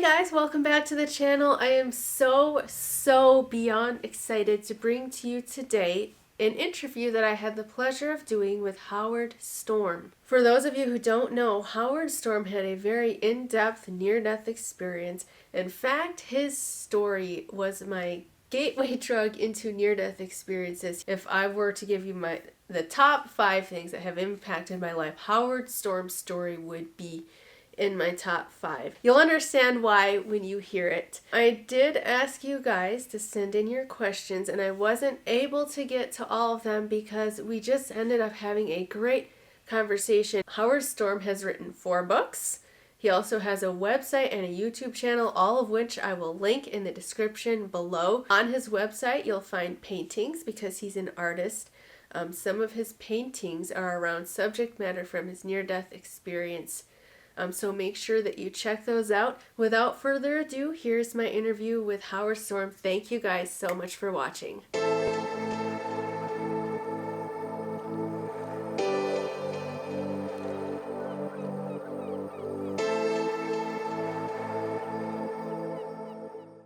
Hey guys, welcome back to the channel. I am so beyond excited to bring to you today an interview that I had the pleasure of doing with Howard Storm. For those of you who don't know, Howard Storm had a very in-depth near-death experience. In fact, his story was my gateway drug into near-death experiences. If I were to give you the top 5 things that have impacted my life, Howard Storm's story would be in my top 5. You'll understand why when you hear it. I did ask you guys to send in your questions, and I wasn't able to get to all of them because we just ended up having a great conversation. Howard Storm has written 4 books. He also has a website and a YouTube channel, all of which I will link in the description below. On his website, you'll find paintings because he's an artist. Some of his paintings are around subject matter from his near-death experience. So make sure that you check those out. Without further ado, here's my interview with Howard Storm. Thank you guys so much for watching.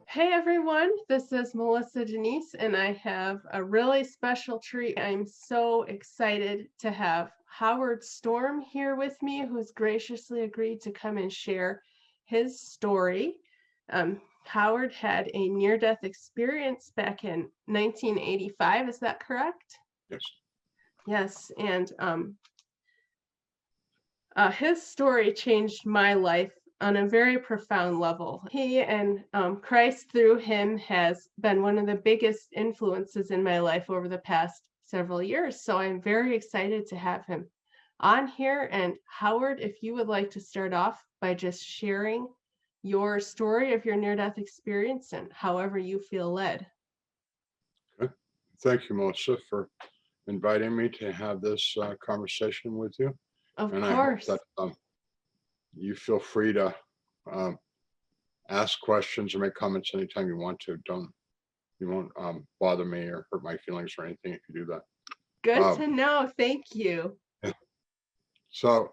Hey everyone, this is Melissa Denyce, and I have a really special treat. I'm so excited to have Howard Storm here with me, who's graciously agreed to come and share his story. Howard had a near-death experience back in 1985, is that correct? Yes. Yes, and his story changed my life on a very profound level. He and Christ through him has been one of the biggest influences in my life over the past several years. So I'm very excited to have him on here. And Howard, if you would like to start off by just sharing your story of your near-death experience and however you feel led. Okay. Thank you, Melissa, for inviting me to have this conversation with you. Of and course. I hope that you feel free to ask questions or make comments anytime you want to. You won't bother me or hurt my feelings or anything if you do that. Good to know. Thank you. So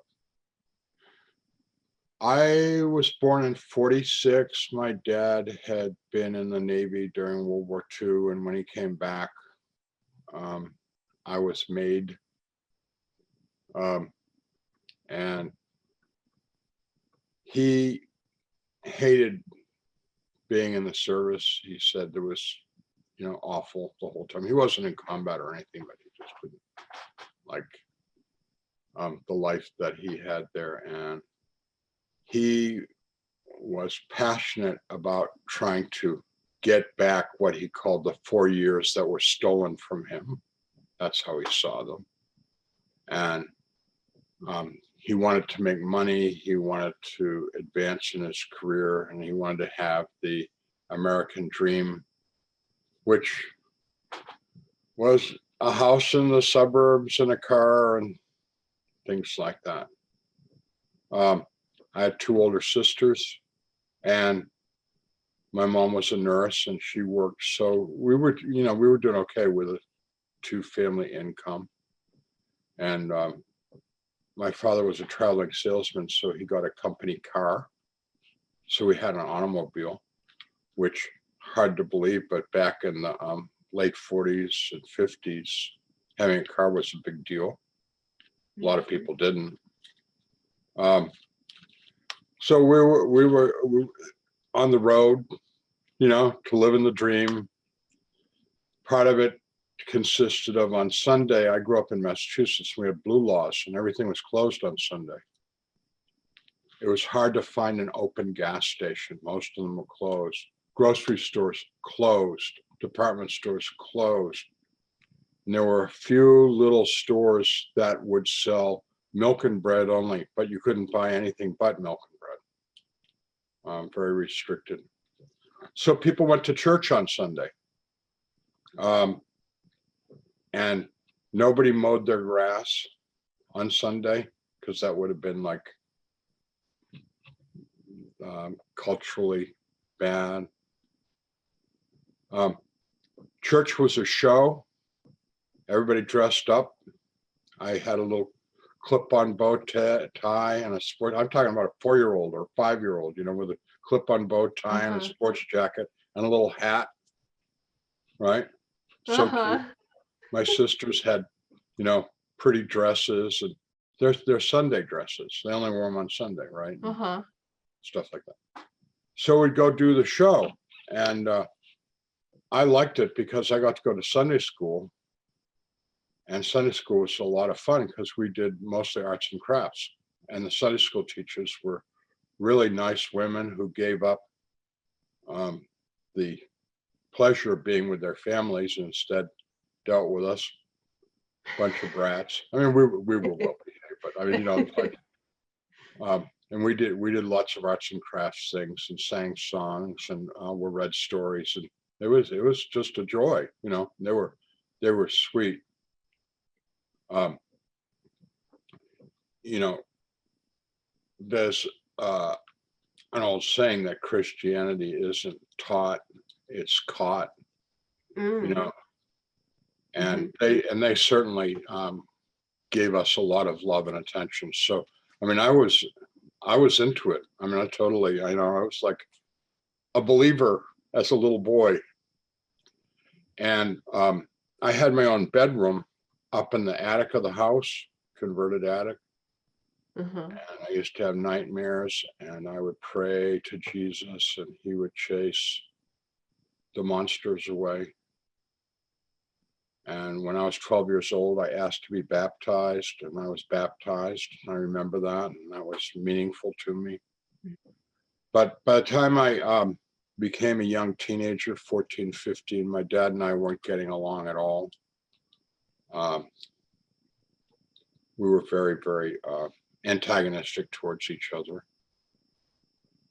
I was born in 46. My dad had been in the Navy during World War II, and when he came back, I was made. And he hated being in the service. He said there was, awful the whole time. He wasn't in combat or anything, but he just didn't like the life that he had there. And he was passionate about trying to get back what he called the 4 years that were stolen from him. That's how he saw them. And he wanted to make money, he wanted to advance in his career, and he wanted to have the American dream, which was a house in the suburbs and a car and things like that. I had 2 older sisters, and my mom was a nurse and she worked. So we were doing okay with a 2-family income. And my father was a traveling salesman, so he got a company car. So we had an automobile, which hard to believe, but back in the late 40s and 50s, having a car was a big deal. A lot of people didn't. So we were on the road, to live in the dream. Part of it consisted of, on Sunday, I grew up in Massachusetts, we had blue laws and everything was closed on Sunday. It was hard to find an open gas station. Most of them were closed. Grocery stores closed. Department stores closed. And there were a few little stores that would sell milk and bread only, but you couldn't buy anything but milk and bread. Very restricted. So people went to church on Sunday. And nobody mowed their grass on Sunday because that would have been like culturally bad. Church was a show. Everybody dressed up. I had a little clip-on bow tie and a sport. I'm talking about a 4-year-old or 5-year-old, with a clip-on bow tie and a sports jacket and a little hat, right? So cute. My sisters had, you know, pretty dresses, and they're Sunday dresses. They only wore them on Sunday, right? Stuff like that. So we'd go do the show, and I liked it because I got to go to Sunday school, and Sunday school was a lot of fun because we did mostly arts and crafts, and the Sunday school teachers were really nice women who gave up the pleasure of being with their families and instead dealt with us, bunch of brats. I mean, we were well behaved, but I mean, you know, it's like, and we did lots of arts and crafts things and sang songs and we read stories, and it was just a joy, you know. They were sweet. You know, there's an old saying that Christianity isn't taught, it's caught, you know, and they certainly gave us a lot of love and attention. So, I mean, I was into it. I mean, I was like a believer as a little boy. And I had my own bedroom up in the attic of the house, converted attic. And I used to have nightmares, and I would pray to Jesus, and he would chase the monsters away. And when I was 12 years old, I asked to be baptized, and I was baptized. I remember that, and that was meaningful to me. But by the time I became a young teenager, 14, 15, my dad and I weren't getting along at all. We were very, very antagonistic towards each other.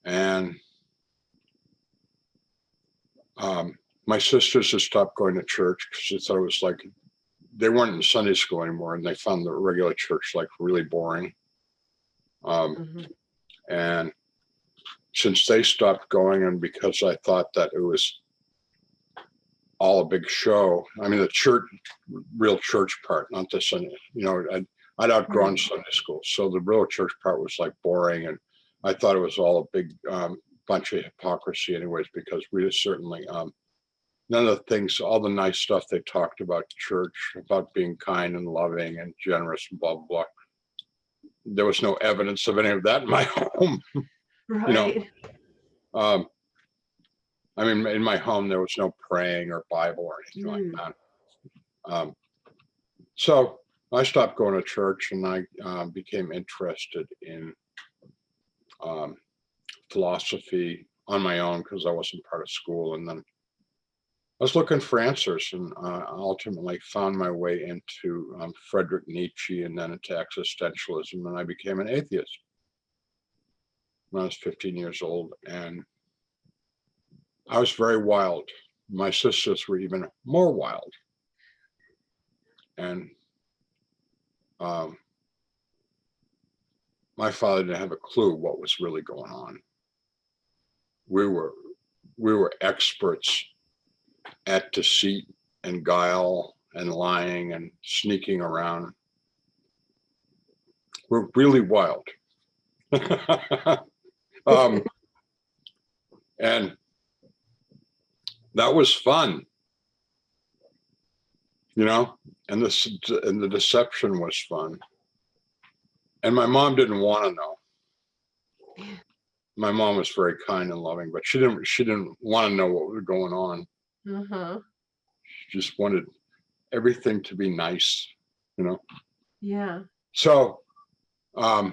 And my sisters just stopped going to church because they thought it was like, they weren't in Sunday school anymore, and they found the regular church like really boring. And since they stopped going, and because I thought that it was all a big show, I mean, the church, real church part, not the Sunday, you know, I'd outgrown Sunday school. So the real church part was like boring. And I thought it was all a big bunch of hypocrisy anyways, because we just certainly, none of the things, all the nice stuff they talked about church, about being kind and loving and generous and blah, blah, blah. There was no evidence of any of that in my home. You know, I mean, in my home, there was no praying or Bible or anything like that. So I stopped going to church, and I became interested in philosophy on my own because I wasn't part of school. And then I was looking for answers, and ultimately found my way into Friedrich Nietzsche, and then into existentialism, and I became an atheist when I was 15 years old. And I was very wild. My sisters were even more wild. And my father didn't have a clue what was really going on. We were experts at deceit and guile and lying and sneaking around. We're really wild. And that was fun, you know, and the deception was fun. And my mom didn't want to know. My mom was very kind and loving, but she didn't want to know what was going on. She just wanted everything to be nice, you know. Yeah. So I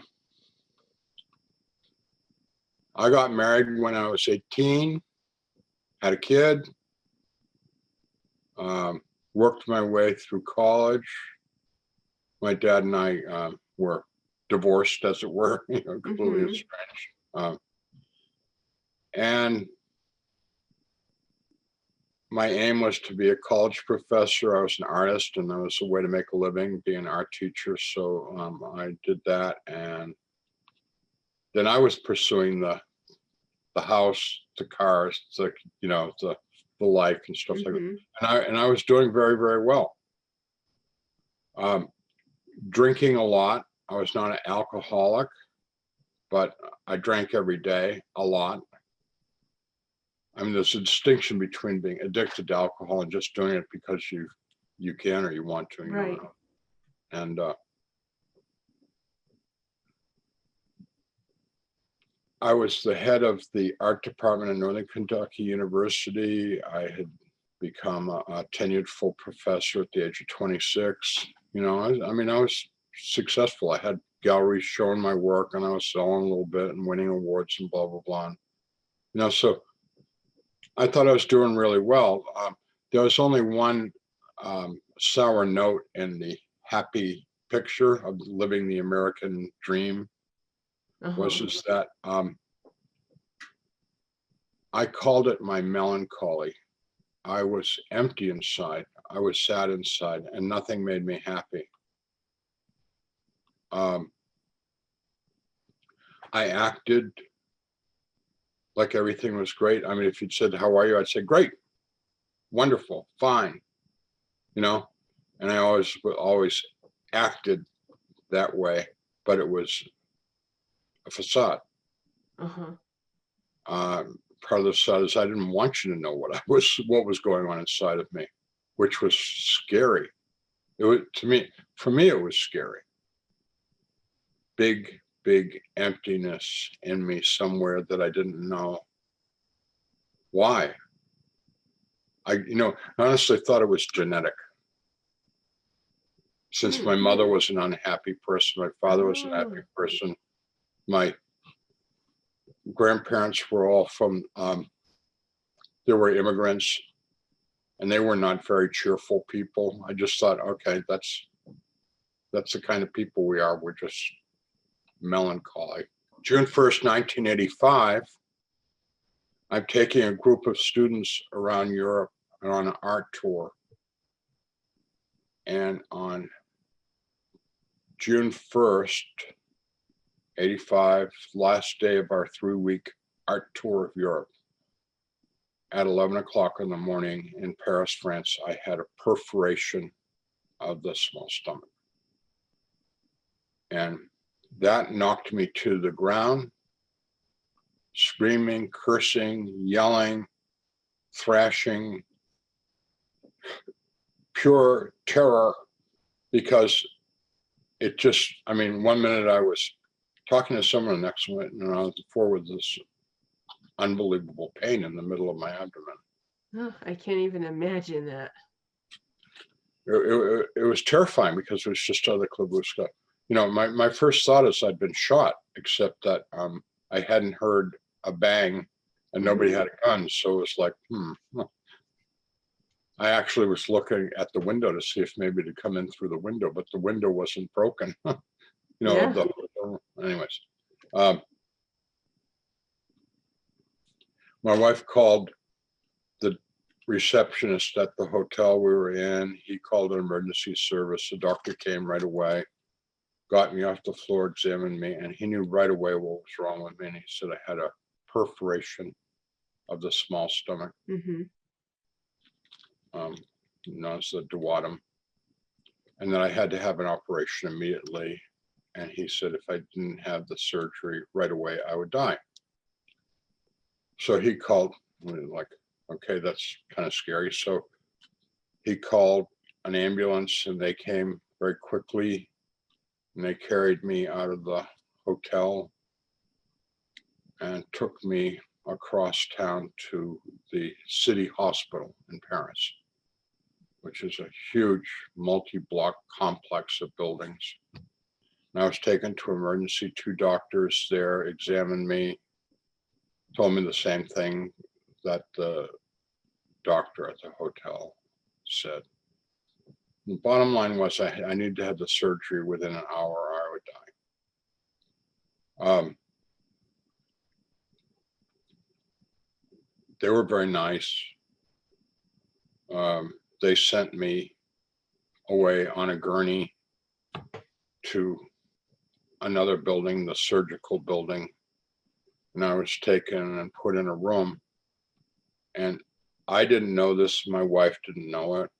got married when I was 18, had a kid, worked my way through college. My dad and I were divorced, as it were, you know, completely estranged. And my aim was to be a college professor. I was an artist, and that was a way to make a living, be an art teacher. So I did that, and then I was pursuing the house, the cars, the, you know, the life and stuff like that. And I was doing very, very well. Drinking a lot. I was not an alcoholic, but I drank every day a lot. I mean, there's a distinction between being addicted to alcohol and just doing it because you can or you want to, Right. And I was the head of the art department at Northern Kentucky University. I had become a tenured full professor at the age of 26. I mean, I was successful. I had galleries showing my work, and I was selling a little bit and winning awards and blah, blah, blah. So I thought I was doing really well. There was only one sour note in the happy picture of living the American dream, was just that I called it my melancholy. I was empty inside. I was sad inside, and nothing made me happy. I acted like everything was great. I mean, if you'd said, "How are you?" I'd say, "Great, wonderful, fine," and I always acted that way, but it was a facade. Part of the facade is I didn't want you to know what was going on inside of me, which was scary. For me, it was scary. Big emptiness in me somewhere that I didn't know why. I honestly thought it was genetic. Since my mother was an unhappy person, my father was an unhappy person, my grandparents were all from, they were immigrants, and they were not very cheerful people. I just thought, okay, that's the kind of people we are. We're just melancholy. June 1st, 1985, I'm taking a group of students around Europe on an art tour. And on June 1st, 85, last day of our 3-week art tour of Europe, at 11 o'clock in the morning in Paris, France, I had a perforation of the small stomach. And that knocked me to the ground, screaming, cursing, yelling, thrashing, pure terror, because it just, I mean, one minute I was talking to someone, the next minute, and I was before with this unbelievable pain in the middle of my abdomen. Oh, I can't even imagine that. It was terrifying because it was just other Klabuska. My first thought is I'd been shot, except that I hadn't heard a bang and nobody had a gun. So it was like, I actually was looking at the window to see if maybe to come in through the window, but the window wasn't broken. Anyways, my wife called the receptionist at the hotel we were in. He called an emergency service. The doctor came right away, got me off the floor, examined me, and he knew right away what was wrong with me. And he said I had a perforation of the small stomach. It's the duodenum, and then I had to have an operation immediately. And he said if I didn't have the surgery right away, I would die. So he called, like, okay, that's kind of scary. So he called an ambulance, and they came very quickly, and they carried me out of the hotel and took me across town to the city hospital in Paris, which is a huge multi-block complex of buildings. And I was taken to emergency. 2 doctors there examined me, told me the same thing that the doctor at the hotel said. The bottom line was I needed to have the surgery within an hour or I would die. They were very nice. They sent me away on a gurney to another building, the surgical building, and I was taken and put in a room. And I didn't know this. My wife didn't know it.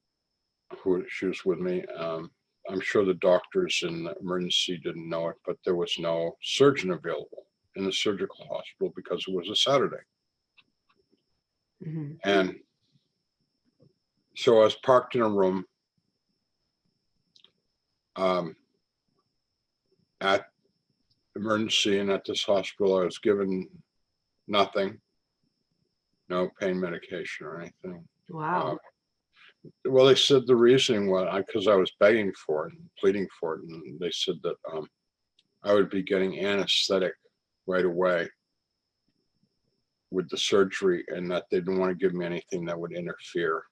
She was with me. I'm sure the doctors in the emergency didn't know it, but there was no surgeon available in the surgical hospital because it was a Saturday. Mm-hmm. And so I was parked in a room at emergency, and at this hospital I was given nothing, no pain medication or anything. Wow. Well, they said the reasoning was because I was begging for it and pleading for it, and they said that I would be getting anesthetic right away with the surgery, and that they didn't want to give me anything that would interfere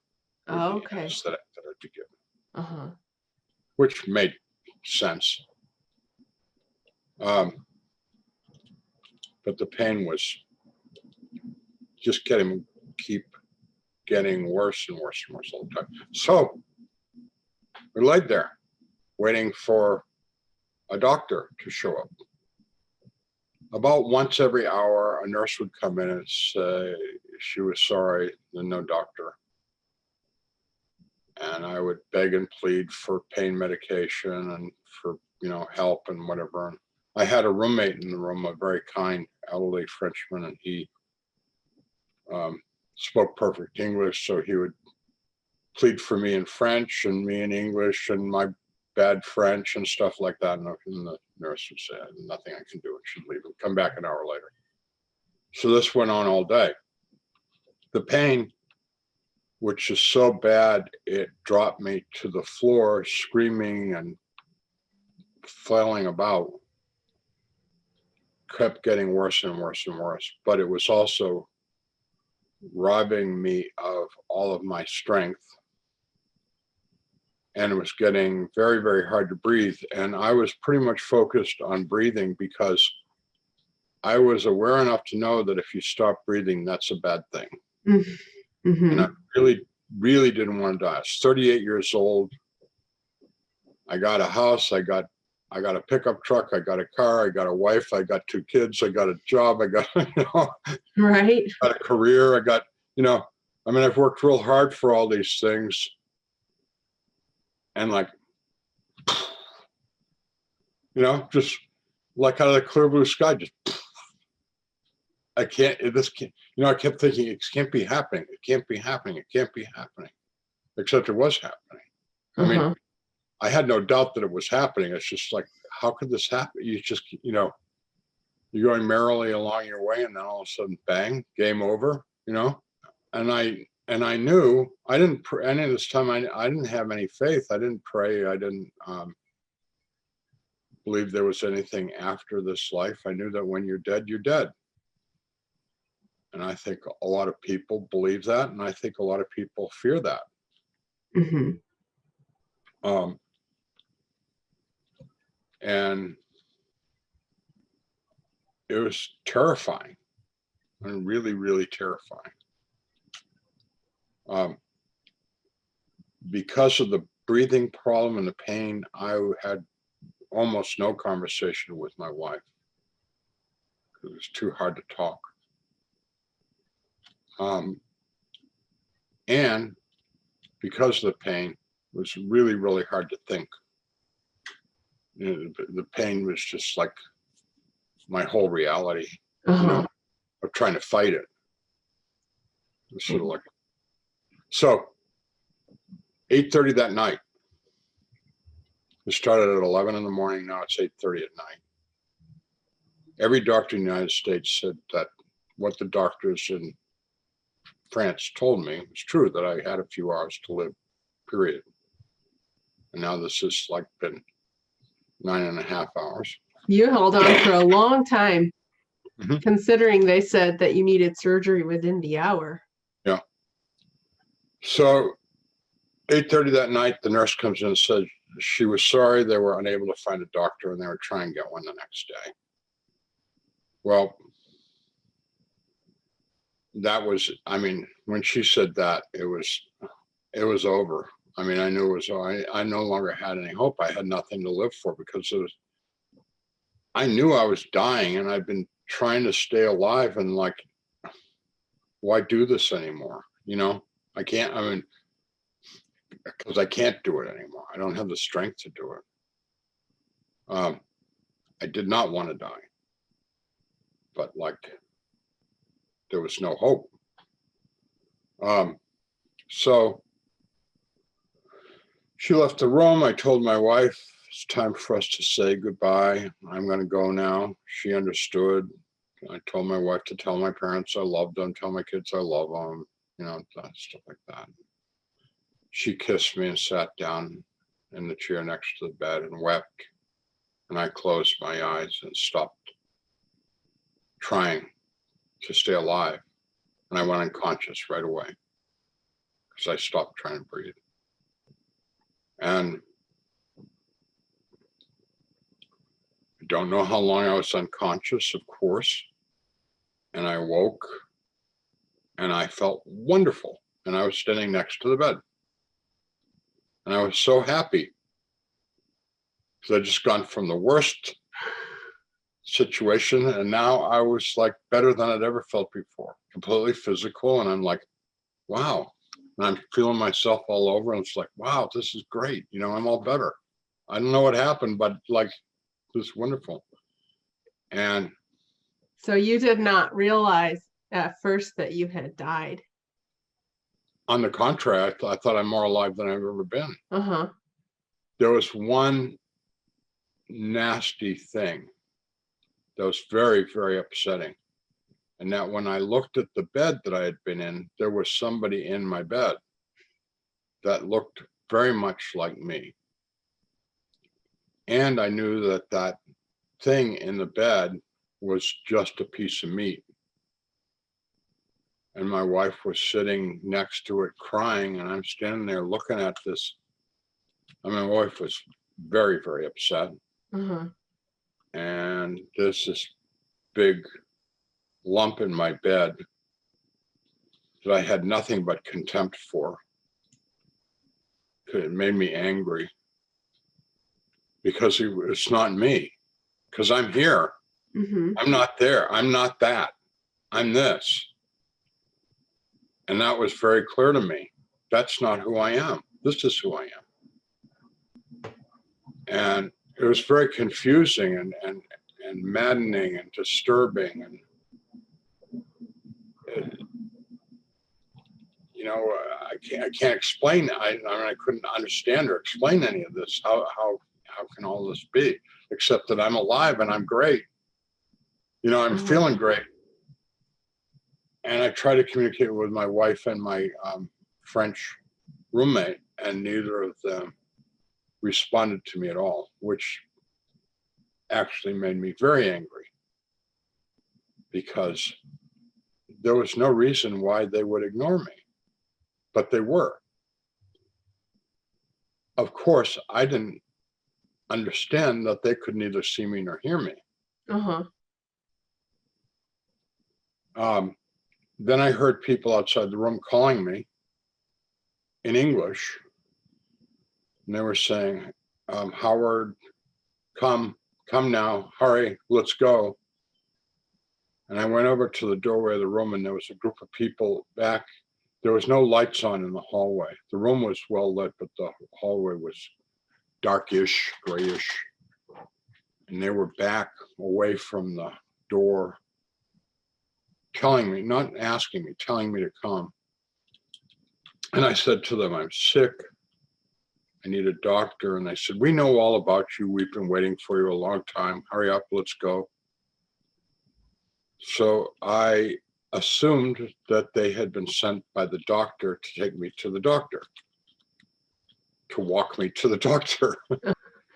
with Oh, the okay. anesthetic that I'd be given, Uh-huh. which made sense. But the pain was just keep getting worse and worse and worse all the time. So we laid there waiting for a doctor to show up. About once every hour, a nurse would come in and say she was sorry, and no doctor. And I would beg and plead for pain medication and for, help and whatever. And I had a roommate in the room, a very kind elderly Frenchman, and he spoke perfect English, so he would plead for me in French and me in English and my bad French and stuff like that. And the nurse would say, nothing I can do, and she'd leave and come back an hour later. So this went on all day. The pain, which is so bad, it dropped me to the floor, screaming and flailing about, kept getting worse and worse and worse. But it was also robbing me of all of my strength. And it was getting very, very hard to breathe. And I was pretty much focused on breathing because I was aware enough to know that if you stop breathing, that's a bad thing. Mm-hmm. And I really, really didn't want to die. I was 38 years old. I got a house. I got a pickup truck. I got a car. I got a wife. I got 2 kids. I got a job. I got, Right. got a career. I got, I've worked real hard for all these things. And just like out of the clear blue sky, just I kept thinking it can't be happening. It can't be happening. It can't be happening. Except it was happening. I mean, I had no doubt that it was happening. It's just like, how could this happen? You just, you're going merrily along your way, and then all of a sudden, bang, game over, And I knew I didn't pray any of this time. I didn't have any faith. I didn't pray. I didn't believe there was anything after this life. I knew that when you're dead, you're dead. And I think a lot of people believe that, and I think a lot of people fear that. Mm-hmm. And it was terrifying, and really, really terrifying. Because of the breathing problem and the pain, I had almost no conversation with my wife. It was too hard to talk. And because of the pain, it was really, really hard to think. The pain was just like my whole reality, of trying to fight it. It was sort of like, so 8:30 that night. It started at 11 in the morning. Now it's 8:30 at night. Every doctor in the United States said that what the doctors in France told me was true, that I had a few hours to live, period. And now this has been 9.5 hours. You held on for a long time, considering they said that you needed surgery within the hour. Yeah. So 8:30 that night, the nurse comes in and says she was sorry they were unable to find a doctor, and they were trying to get one the next day. Well, that was, when she said that, it was over. I knew it was, I no longer had any hope. I had nothing to live for, because I knew I was dying, and I'd been trying to stay alive, and why do this anymore? I can't, because I can't do it anymore. I don't have the strength to do it. I did not want to die, but there was no hope. So she left the room. I told my wife, it's time for us to say goodbye. I'm going to go now. She understood. I told my wife to tell my parents I loved them, tell my kids I love them, stuff like that. She kissed me and sat down in the chair next to the bed and wept. And I closed my eyes and stopped trying to stay alive. And I went unconscious right away because I stopped trying to breathe. And I don't know how long I was unconscious, of course. And I woke and I felt wonderful. And I was standing next to the bed. And I was so happy because I'd just gone from the worst situation. And now I was like better than I'd ever felt before, completely physical. And I'm like, wow. And I'm feeling myself all over. And it's like, wow, this is great. I'm all better. I don't know what happened, but like, this is wonderful. And so you did not realize at first that you had died? On the contrary, I thought I'm more alive than I've ever been. Uh-huh. There was one nasty thing that was very, very upsetting. And that when I looked at the bed that I had been in, there was somebody in my bed that looked very much like me. And I knew that that thing in the bed was just a piece of meat. And my wife was sitting next to it crying, and I'm standing there looking at this. And my wife was very, very upset. Uh-huh. And there's this big lump in my bed that I had nothing but contempt for. It made me angry because it's not me, because I'm here. Mm-hmm. I'm not there. I'm not that. I'm this. And that was very clear to me. That's not who I am. This is who I am. And it was very confusing and maddening and disturbing. And I can't explain. I couldn't understand or explain any of this. How can all this be? Except that I'm alive and I'm great. I'm feeling great. And I try to communicate with my wife and my French roommate, and neither of them responded to me at all, which actually made me very angry because there was no reason why they would ignore me, but they were. Of course, I didn't understand that they could neither see me nor hear me. Uh-huh. Then I heard people outside the room calling me in English, and they were saying, Howard, come now, hurry, let's go. And I went over to the doorway of the room, and there was a group of people back. There was no lights on in the hallway. The room was well lit, but the hallway was darkish, grayish. And they were back away from the door, telling me, not asking me, telling me to come. And I said to them, I'm sick. I need a doctor. And they said, we know all about you. We've been waiting for you a long time. Hurry up, let's go. So I assumed that they had been sent by the doctor to take me to the doctor, to walk me to the doctor.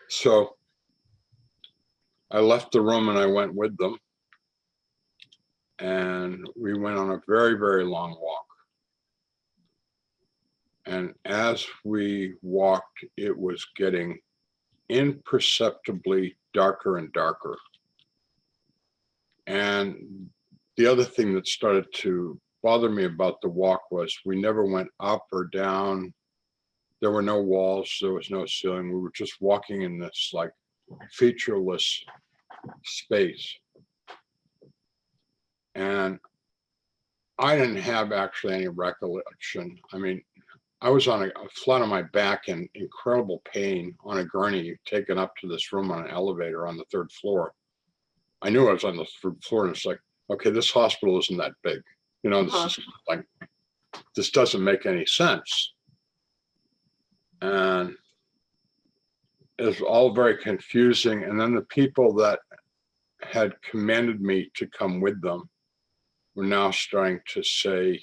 So I left the room and I went with them. And we went on a very, very long walk. And as we walked, it was getting imperceptibly darker and darker. And the other thing that started to bother me about the walk was we never went up or down. There were no walls. There was no ceiling. We were just walking in this like featureless space. And I didn't have actually any recollection. I mean, I was on a flat on my back in incredible pain on a gurney, taken up to this room on an elevator on the third floor. I knew I was on the third floor, and it's like, okay, this hospital isn't that big. This this doesn't make any sense. And it was all very confusing. And then the people that had commanded me to come with them were now starting to say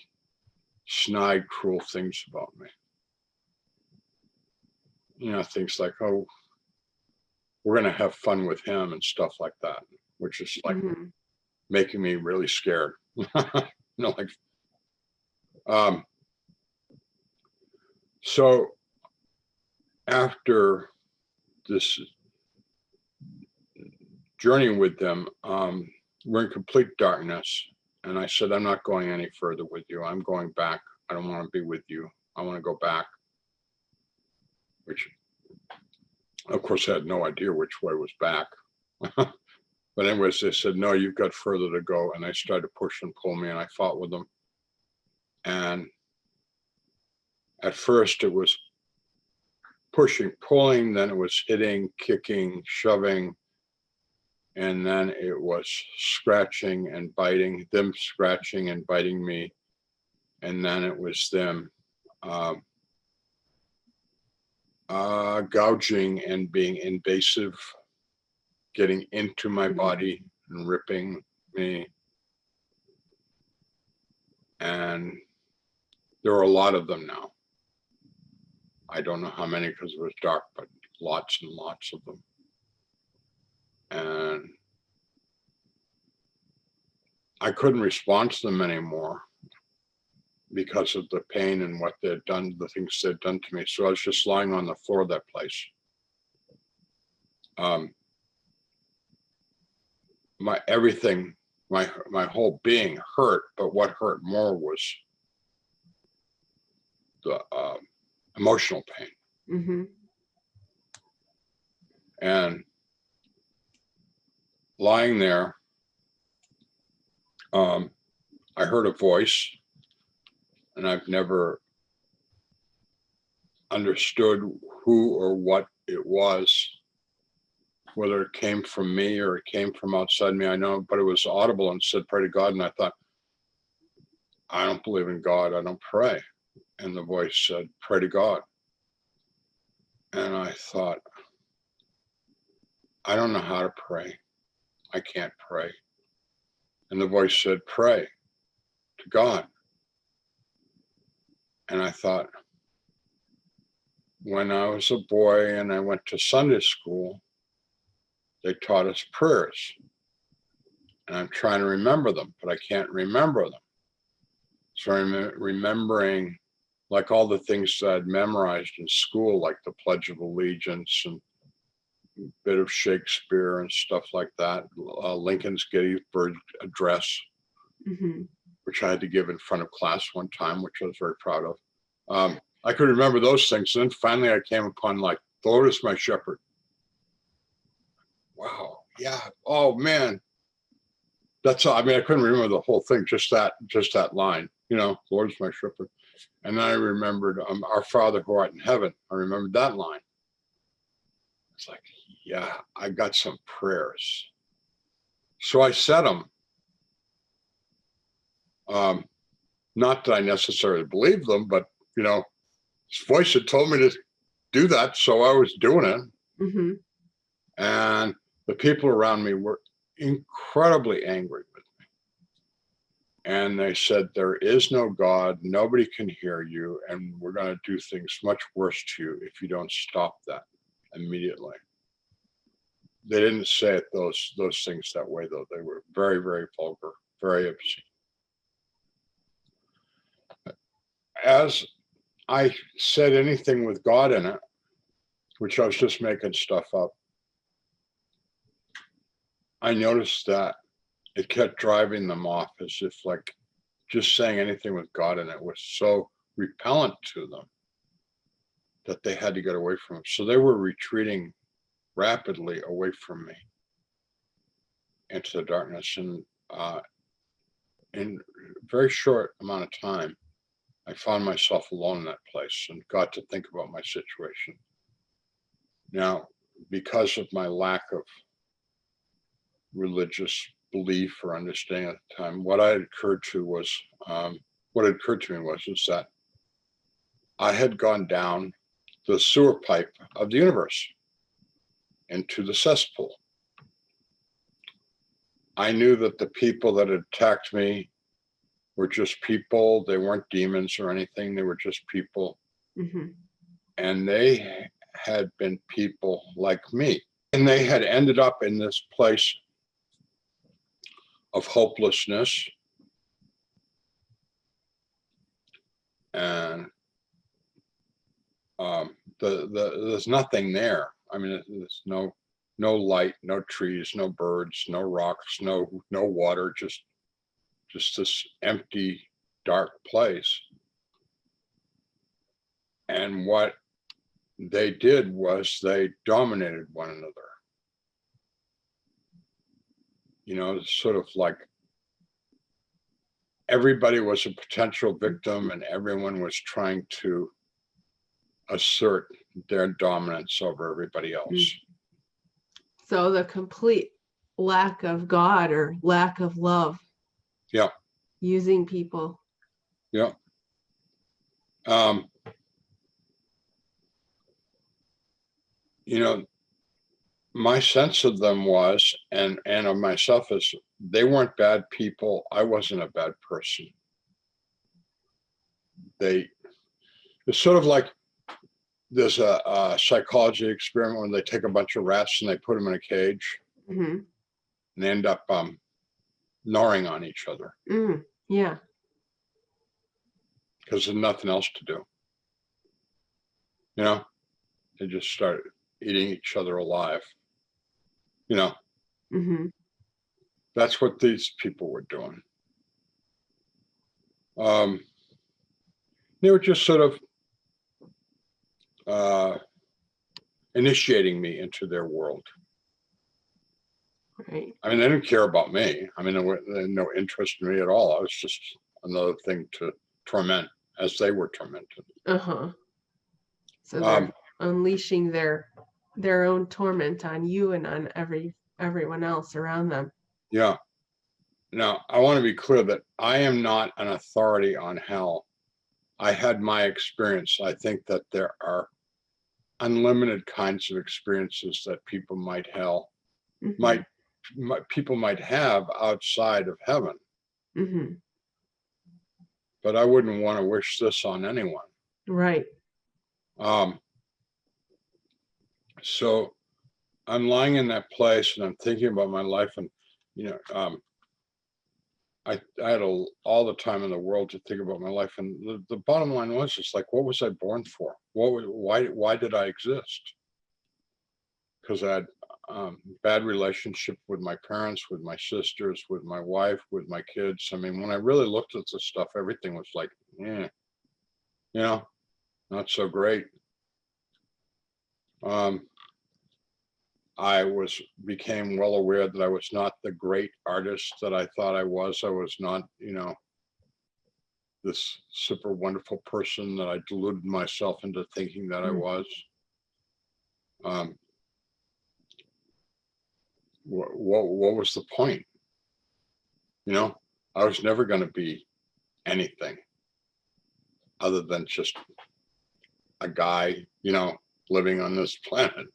snide, cruel things about me. You know, things like, oh, we're going to have fun with him and stuff like that, which is like making me really scared. You know, like, so after this journey with them, we're in complete darkness. And I said, I'm not going any further with you. I'm going back. I don't want to be with you. I want to go back. Which, of course, I had no idea which way was back. But anyways, they said, no, you've got further to go. And they started to push and pull me, and I fought with them. And at first it was pushing, pulling, then it was hitting, kicking, shoving. And then it was scratching and biting, them scratching and biting me. And then it was them gouging and being invasive, getting into my body and ripping me. And there are a lot of them now. I don't know how many because it was dark, but lots and lots of them. And I couldn't respond to them anymore because of the pain and what they'd done, the things they'd done to me. So I was just lying on the floor of that place. My everything, my whole being hurt, but what hurt more was the emotional pain. And lying there, I heard a voice, and I've never understood who or what it was, whether it came from me or it came from outside me. I know, but it was audible and said, pray to God. And I thought, I don't believe in God. I don't pray. And the voice said, pray to God. And I thought, I don't know how to pray. I can't pray. And the voice said, pray to God. And I thought, when I was a boy and I went to Sunday school, they taught us prayers. And I'm trying to remember them, but I can't remember them. So I'm remembering like all the things that I'd memorized in school, like the Pledge of Allegiance and a bit of Shakespeare and stuff like that. Lincoln's Gettysburg Address, which I had to give in front of class one time, which I was very proud of. I could remember those things. And then finally I came upon like, the Lord is my shepherd. Wow. Yeah. Oh man. That's all. I mean, I couldn't remember the whole thing, just that line, you know, the Lord is my shepherd. And then I remembered our Father who art in heaven. I remembered that line. It's like, yeah, I got some prayers. So I said them. Not that I necessarily believed them, but, you know, his voice had told me to do that. So I was doing it. And the people around me were incredibly angry with me. And they said, there is no God, nobody can hear you, and we're going to do things much worse to you if you don't stop that immediately. They didn't say it those things that way, though. They were very, very vulgar, very obscene. As I said anything with God in it, which I was just making stuff up, I noticed that it kept driving them off, as if like just saying anything with God in it was so repellent to them that they had to get away from it. So they were retreating rapidly away from me into the darkness. And in a very short amount of time, I found myself alone in that place and got to think about my situation. Now, because of my lack of religious belief or understanding at the time, what I had occurred to was what occurred to me is that I had gone down the sewer pipe of the universe into the cesspool. I knew that the people that attacked me were just people. They weren't demons or anything. They were just people. Mm-hmm. And they had been people like me. And they had ended up in this place of hopelessness. And there's nothing there. I mean, there's no light, no trees, no birds, no rocks, no water, just this empty, dark place. And what they did was they dominated one another. You know, sort of like everybody was a potential victim and everyone was trying to assert their dominance over everybody else. So the complete lack of God or lack of love. Yeah. Using people. Yeah. You know, my sense of them was, and of myself, is they weren't bad people. I wasn't a bad person. It's sort of like there's a psychology experiment when they take a bunch of rats and they put them in a cage, mm-hmm. and they end up gnawing on each other. Yeah. Because there's nothing else to do. You know, they just start eating each other alive. You know, mm-hmm. That's what these people were doing. They were just sort of initiating me into their world. Right. I mean, they didn't care about me. I mean, they had no interest in me at all. I was just another thing to torment as they were tormented. Uh-huh. So they're unleashing their own torment on you and on everyone else around them. Yeah. Now, I want to be clear that I am not an authority on hell. I had my experience. I think that there are unlimited kinds of experiences that people might people might have outside of heaven. Mm-hmm. But I wouldn't want to wish this on anyone. Right. So I'm lying in that place and I'm thinking about my life, and I had all the time in the world to think about my life, and the bottom line was just like, what was I born for? Why did I exist? Because I had bad relationship with my parents, with my sisters, with my wife, with my kids. I mean, when I really looked at this stuff, everything was like, not so great. I became well aware that I was not the great artist that I thought I was. I was not, this super wonderful person that I deluded myself into thinking that I was. What was the point? I was never going to be anything other than just a guy, living on this planet.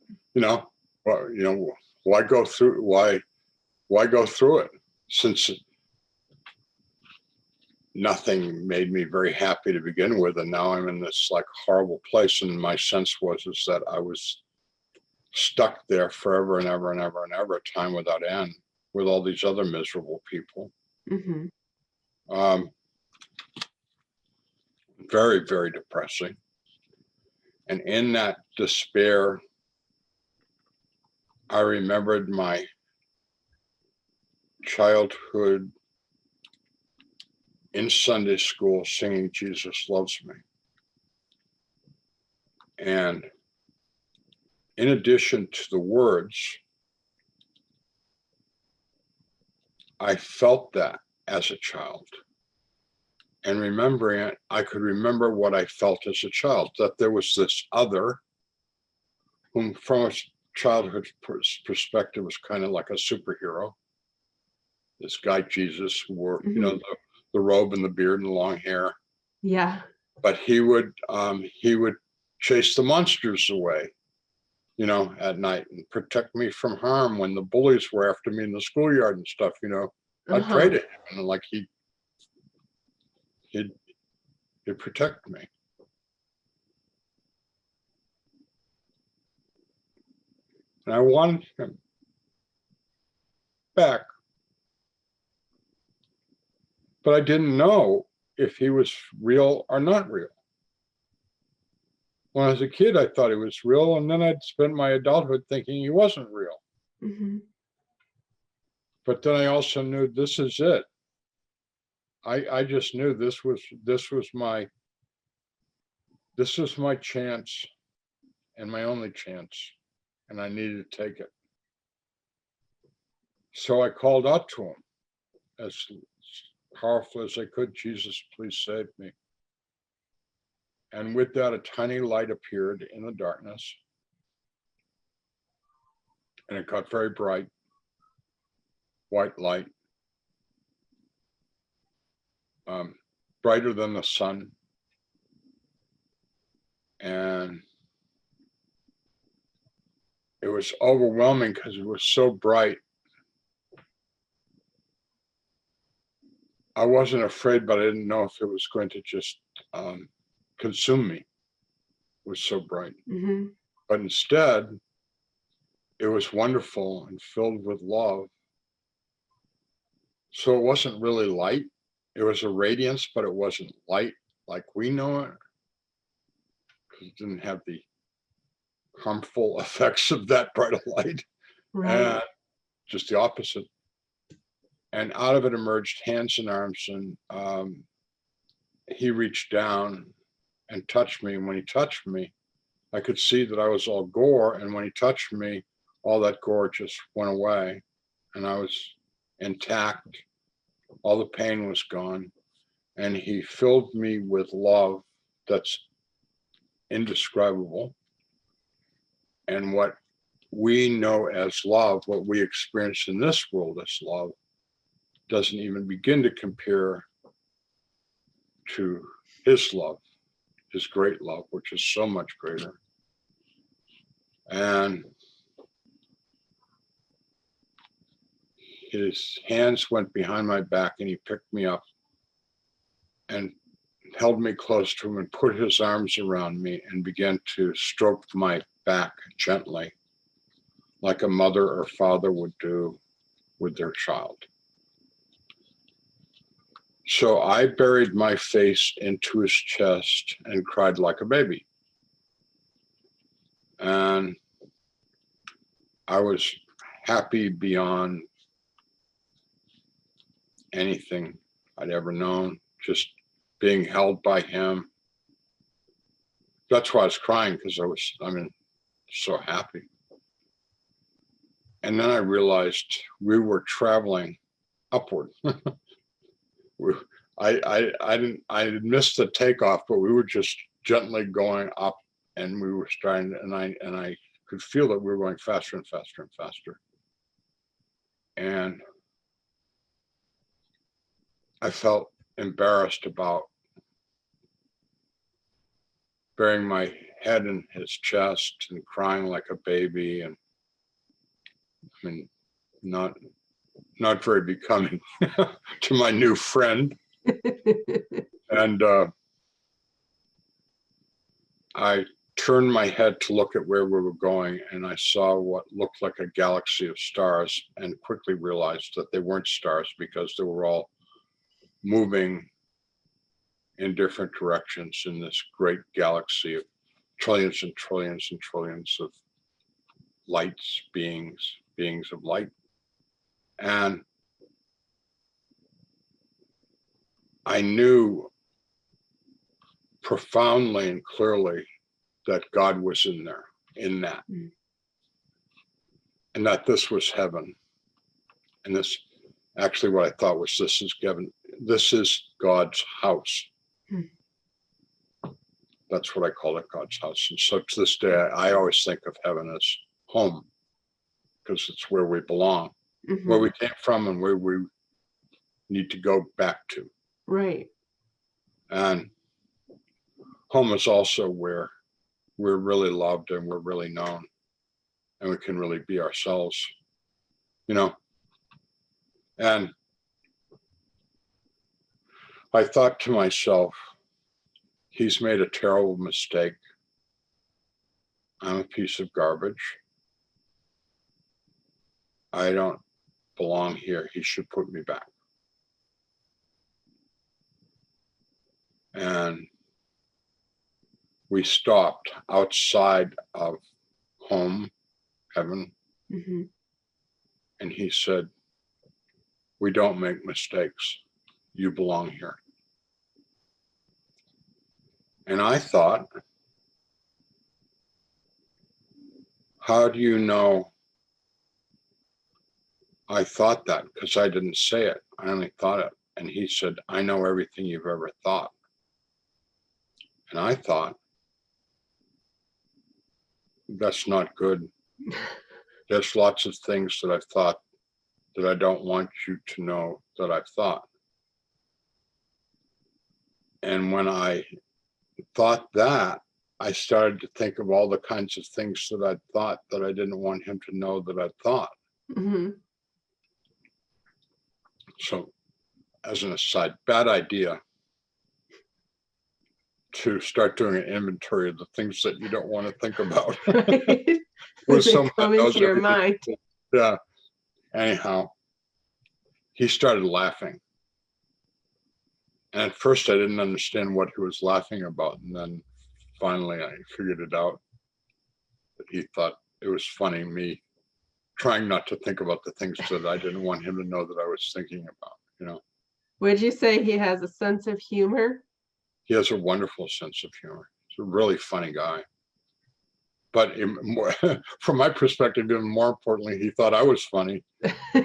Why go through it? Since nothing made me very happy to begin with, and now I'm in this like horrible place. And my sense is that I was stuck there forever and ever and ever and ever, time without end, with all these other miserable people. Mm-hmm. Very, very depressing. And in that despair, I remembered my childhood in Sunday school singing Jesus Loves Me. And in addition to the words, I felt that as a child. And remembering it, I could remember what I felt as a child, that there was this other whom from a childhood perspective was kind of like a superhero. This guy, Jesus, wore, the robe and the beard and the long hair. Yeah. But he would chase the monsters away, you know, at night and protect me from harm when the bullies were after me in the schoolyard and stuff, you know. I'd pray to him and like he'd protect me. And I wanted him back. But I didn't know if he was real or not real. When I was a kid, I thought he was real, and then I'd spent my adulthood thinking he wasn't real. Mm-hmm. But then I also knew this is it. I just knew this was my chance and my only chance, and I needed to take it. So I called out to him as powerful as I could, Jesus, please save me. And with that, a tiny light appeared in the darkness, and it got very bright, white light, brighter than the sun. And it was overwhelming because it was so bright. I wasn't afraid, but I didn't know if it was going to just consume me. It was so bright. Mm-hmm. But instead, it was wonderful and filled with love. So it wasn't really light. It was a radiance, but it wasn't light like we know it, because it didn't have the harmful effects of that bright light. Right. And just the opposite. And out of it emerged hands and arms, and he reached down and touched me. And when he touched me, I could see that I was all gore. And when he touched me, all that gore just went away, and I was intact. All the pain was gone, and he filled me with love that's indescribable. And what we know as love, what we experience in this world as love, doesn't even begin to compare to his love, his great love, which is so much greater. And his hands went behind my back, and he picked me up and held me close to him and put his arms around me and began to stroke my back gently, like a mother or father would do with their child. So I buried my face into his chest and cried like a baby. And I was happy beyond anything I'd ever known, just being held by him. That's why I was crying, because I was so happy. And then I realized we were traveling upward. I missed the takeoff, but we were just gently going up, and we were starting, and I could feel that we were going faster and faster and faster. And I felt embarrassed about burying my head in his chest and crying like a baby, and I mean, not very becoming to my new friend. And I turned my head to look at where we were going, and I saw what looked like a galaxy of stars, and quickly realized that they weren't stars, because they were all moving in different directions in this great galaxy of trillions and trillions and trillions of lights, beings of light. And I knew profoundly and clearly that God was in there, in that, and that this was heaven. And this, actually, what I thought was, this is God's house. That's what I call it, God's house. And so to this day, I always think of heaven as home, because it's where we belong, where we came from, and where we need to go back to. Right. And home is also where we're really loved and we're really known and we can really be ourselves, you know. And I thought to myself, he's made a terrible mistake. I'm a piece of garbage. I don't belong here. He should put me back. And we stopped outside of home, heaven, Mm-hmm. and he said, we don't make mistakes. You belong here. And I thought, how do you know I thought that? Because I didn't say it. I only thought it. And he said, I know everything you've ever thought. And I thought, that's not good. There's lots of things that I've thought that I don't want you to know that I've thought. And when I thought that, I started to think of all the kinds of things that I'd thought that I didn't want him to know that I'd thought. Mm-hmm. So, as an aside, bad idea to start doing an inventory of the things that you don't want to think about. Right. With They someone come that knows into your everything. mind. Yeah. Anyhow, he started laughing. And at first I didn't understand what he was laughing about. And then finally I figured it out, that he thought it was funny, me trying not to think about the things that I didn't want him to know that I was thinking about, you know. Would you say he has a sense of humor? He has a wonderful sense of humor. He's a really funny guy. But from my perspective, even more importantly, he thought I was funny. I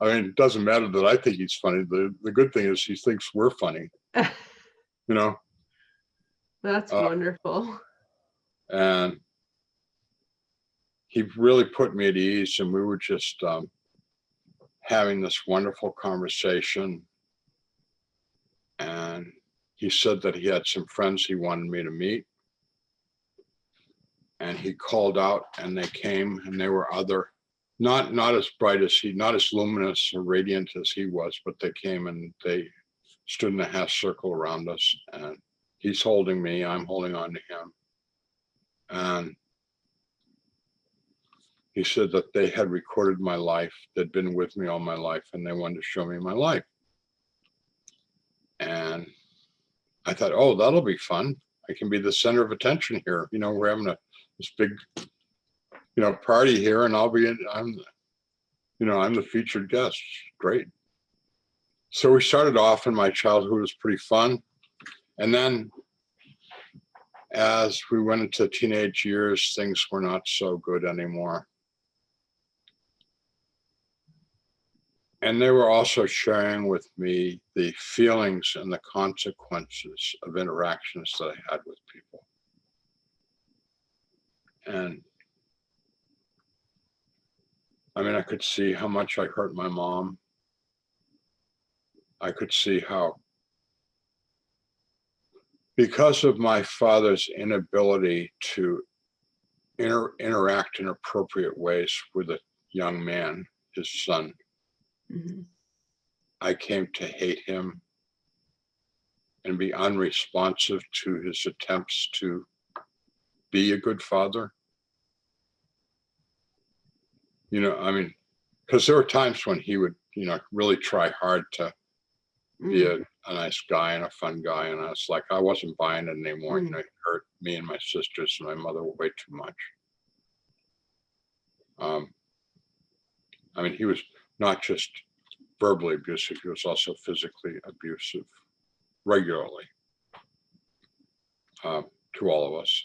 mean, it doesn't matter that I think he's funny. The good thing is he thinks we're funny, you know. That's wonderful. And he really put me at ease, and we were just having this wonderful conversation. And he said that he had some friends he wanted me to meet. And he called out, and they came, and they were other, not as bright as he, not as luminous or radiant as he was, but they came and they stood in a half circle around us. And he's holding me, I'm holding on to him. And he said that they had recorded my life, they'd been with me all my life, and they wanted to show me my life. And I thought, oh, that'll be fun. I can be the center of attention here. You know, we're having this big, you know, party here, and I'm the featured guest. Great. So we started off, and my childhood was pretty fun. And then as we went into teenage years, things were not so good anymore. And they were also sharing with me the feelings and the consequences of interactions that I had with people. And I mean, I could see how much I hurt my mom. I could see how, because of my father's inability to interact in appropriate ways with a young man, his son, Mm-hmm. I came to hate him and be unresponsive to his attempts to be a good father. You know, I mean, because there were times when he would, you know, really try hard to be a nice guy and a fun guy. And I was like, I wasn't buying it anymore. You know, he hurt me and my sisters and my mother way too much. I mean, he was not just verbally abusive, he was also physically abusive regularly to all of us.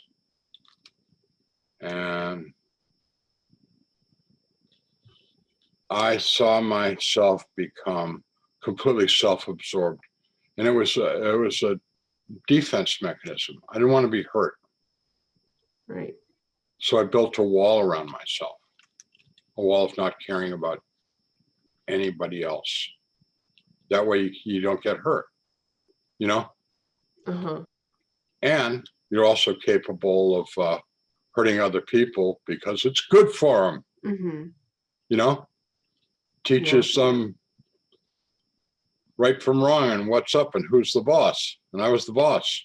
And I saw myself become completely self-absorbed, and it was a defense mechanism. I didn't want to be hurt, Right. so I built a wall around myself, a wall of not caring about anybody else. That way you don't get hurt, you know? Uh-huh. And you're also capable of hurting other people because it's good for them, Mm-hmm. you know? Yeah. Teaches them right from wrong and what's up and who's the boss. And I was the boss.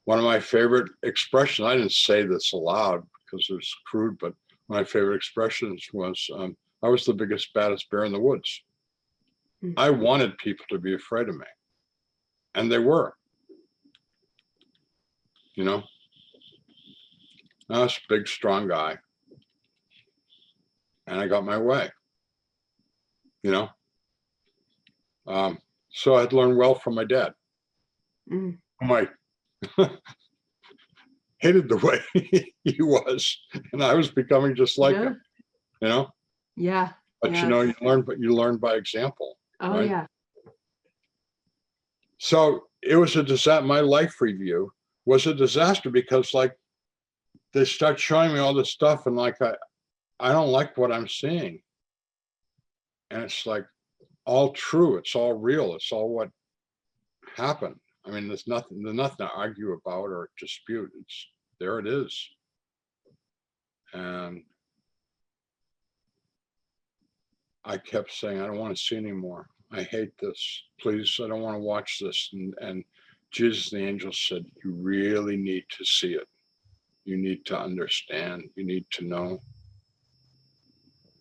One of my favorite expressions, I didn't say this aloud because it's crude, but my favorite expressions was, I was the biggest, baddest bear in the woods. Mm-hmm. I wanted people to be afraid of me. And they were, you know? I was a big, strong guy. And I got my way, you know? So I'd learned well from my dad, Mm-hmm. whom I hated the way he was. And I was becoming just like Yeah. him, you know? Yeah. But Yeah. you know, you learn by example, Oh, right? yeah. So it was a disaster. My life review was a disaster because like they start showing me all this stuff and like I don't like what I'm seeing. And it's like all true, it's all real, it's all what happened. I mean, there's nothing to argue about or dispute. It's there it is. And I kept saying, I don't want to see anymore. I hate this. Please, I don't want to watch this. And Jesus and the angels said, you really need to see it. You need to understand. You need to know.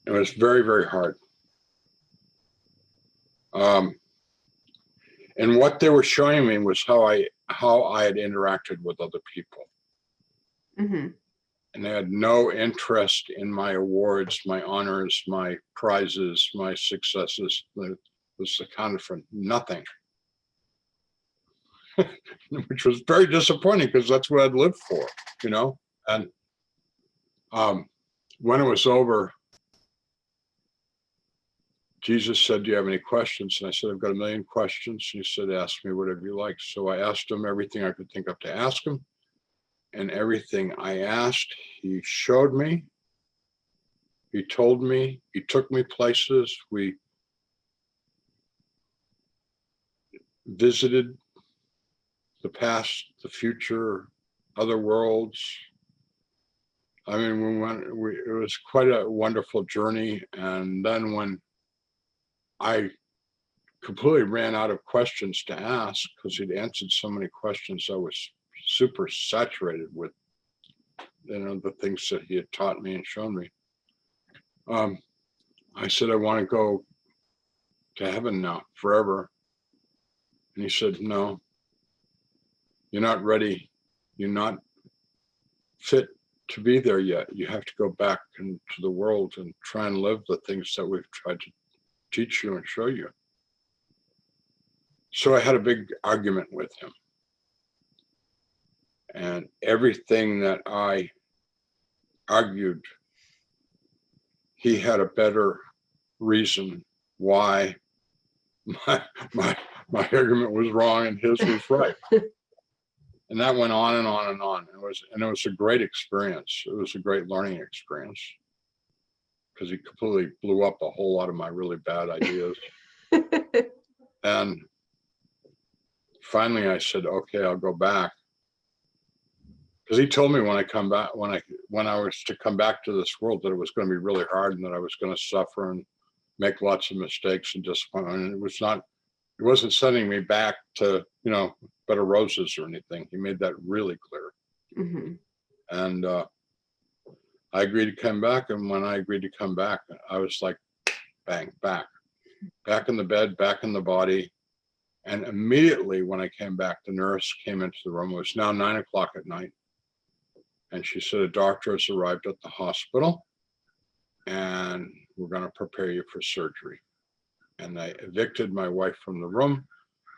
It was very, very hard. And what they were showing me was how I had interacted with other people. Mm-hmm. And they had no interest in my awards, my honors, my prizes, my successes. It was accounted for nothing, which was very disappointing because that's what I'd lived for, you know? And when it was over, Jesus said, do you have any questions? And I said, I've got a million questions. And he said, ask me whatever you like. So I asked him everything I could think of to ask him. And everything I asked, he showed me. He told me, he took me places. We visited the past, the future, other worlds. I mean, it was quite a wonderful journey. And then when I completely ran out of questions to ask, because he'd answered so many questions, I was super saturated with, you know, the things that he had taught me and shown me. I said, I want to go to heaven now, forever. And he said, no, you're not ready. You're not fit to be there yet. You have to go back into the world and try and live the things that we've tried to teach you and show you. So I had a big argument with him. And everything that I argued, he had a better reason why my argument was wrong and his was right. And that went on and on and on. It was a great experience. It was a great learning experience because he completely blew up a whole lot of my really bad ideas. And finally I said, okay, I'll go back. Because he told me when I was to come back to this world that it was going to be really hard and that I was going to suffer and make lots of mistakes and disappointment. And it wasn't sending me back to, you know, bed of roses or anything. He made that really clear. Mm-hmm. And I agreed to come back. And when I agreed to come back, I was like, bang, back in the bed, back in the body. And immediately when I came back, the nurse came into the room. It was now 9:00 at night. And she said, a doctor has arrived at the hospital and we're going to prepare you for surgery. And they evicted my wife from the room.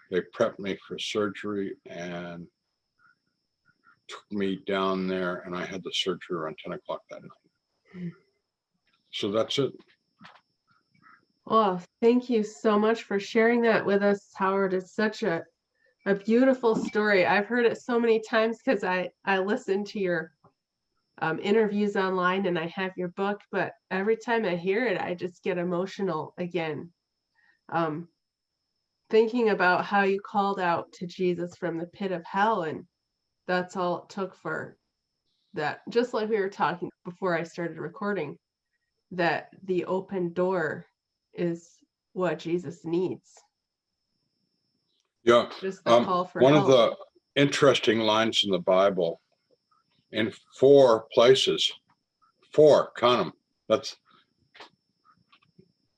They prepped me for surgery and took me down there, and I had the surgery around 10:00 that night. So that's it. Well, thank you so much for sharing that with us, Howard. It's such a beautiful story. I've heard it so many times because I listen to your interviews online and I have your book, but every time I hear it, I just get emotional again. thinking about how you called out to Jesus from the pit of hell, and that's all it took for that. Just like we were talking before I started recording, that the open door is what Jesus needs. Yeah. Just the call for One help. of the interesting lines in the Bible, in 4 places, 4, count them. That's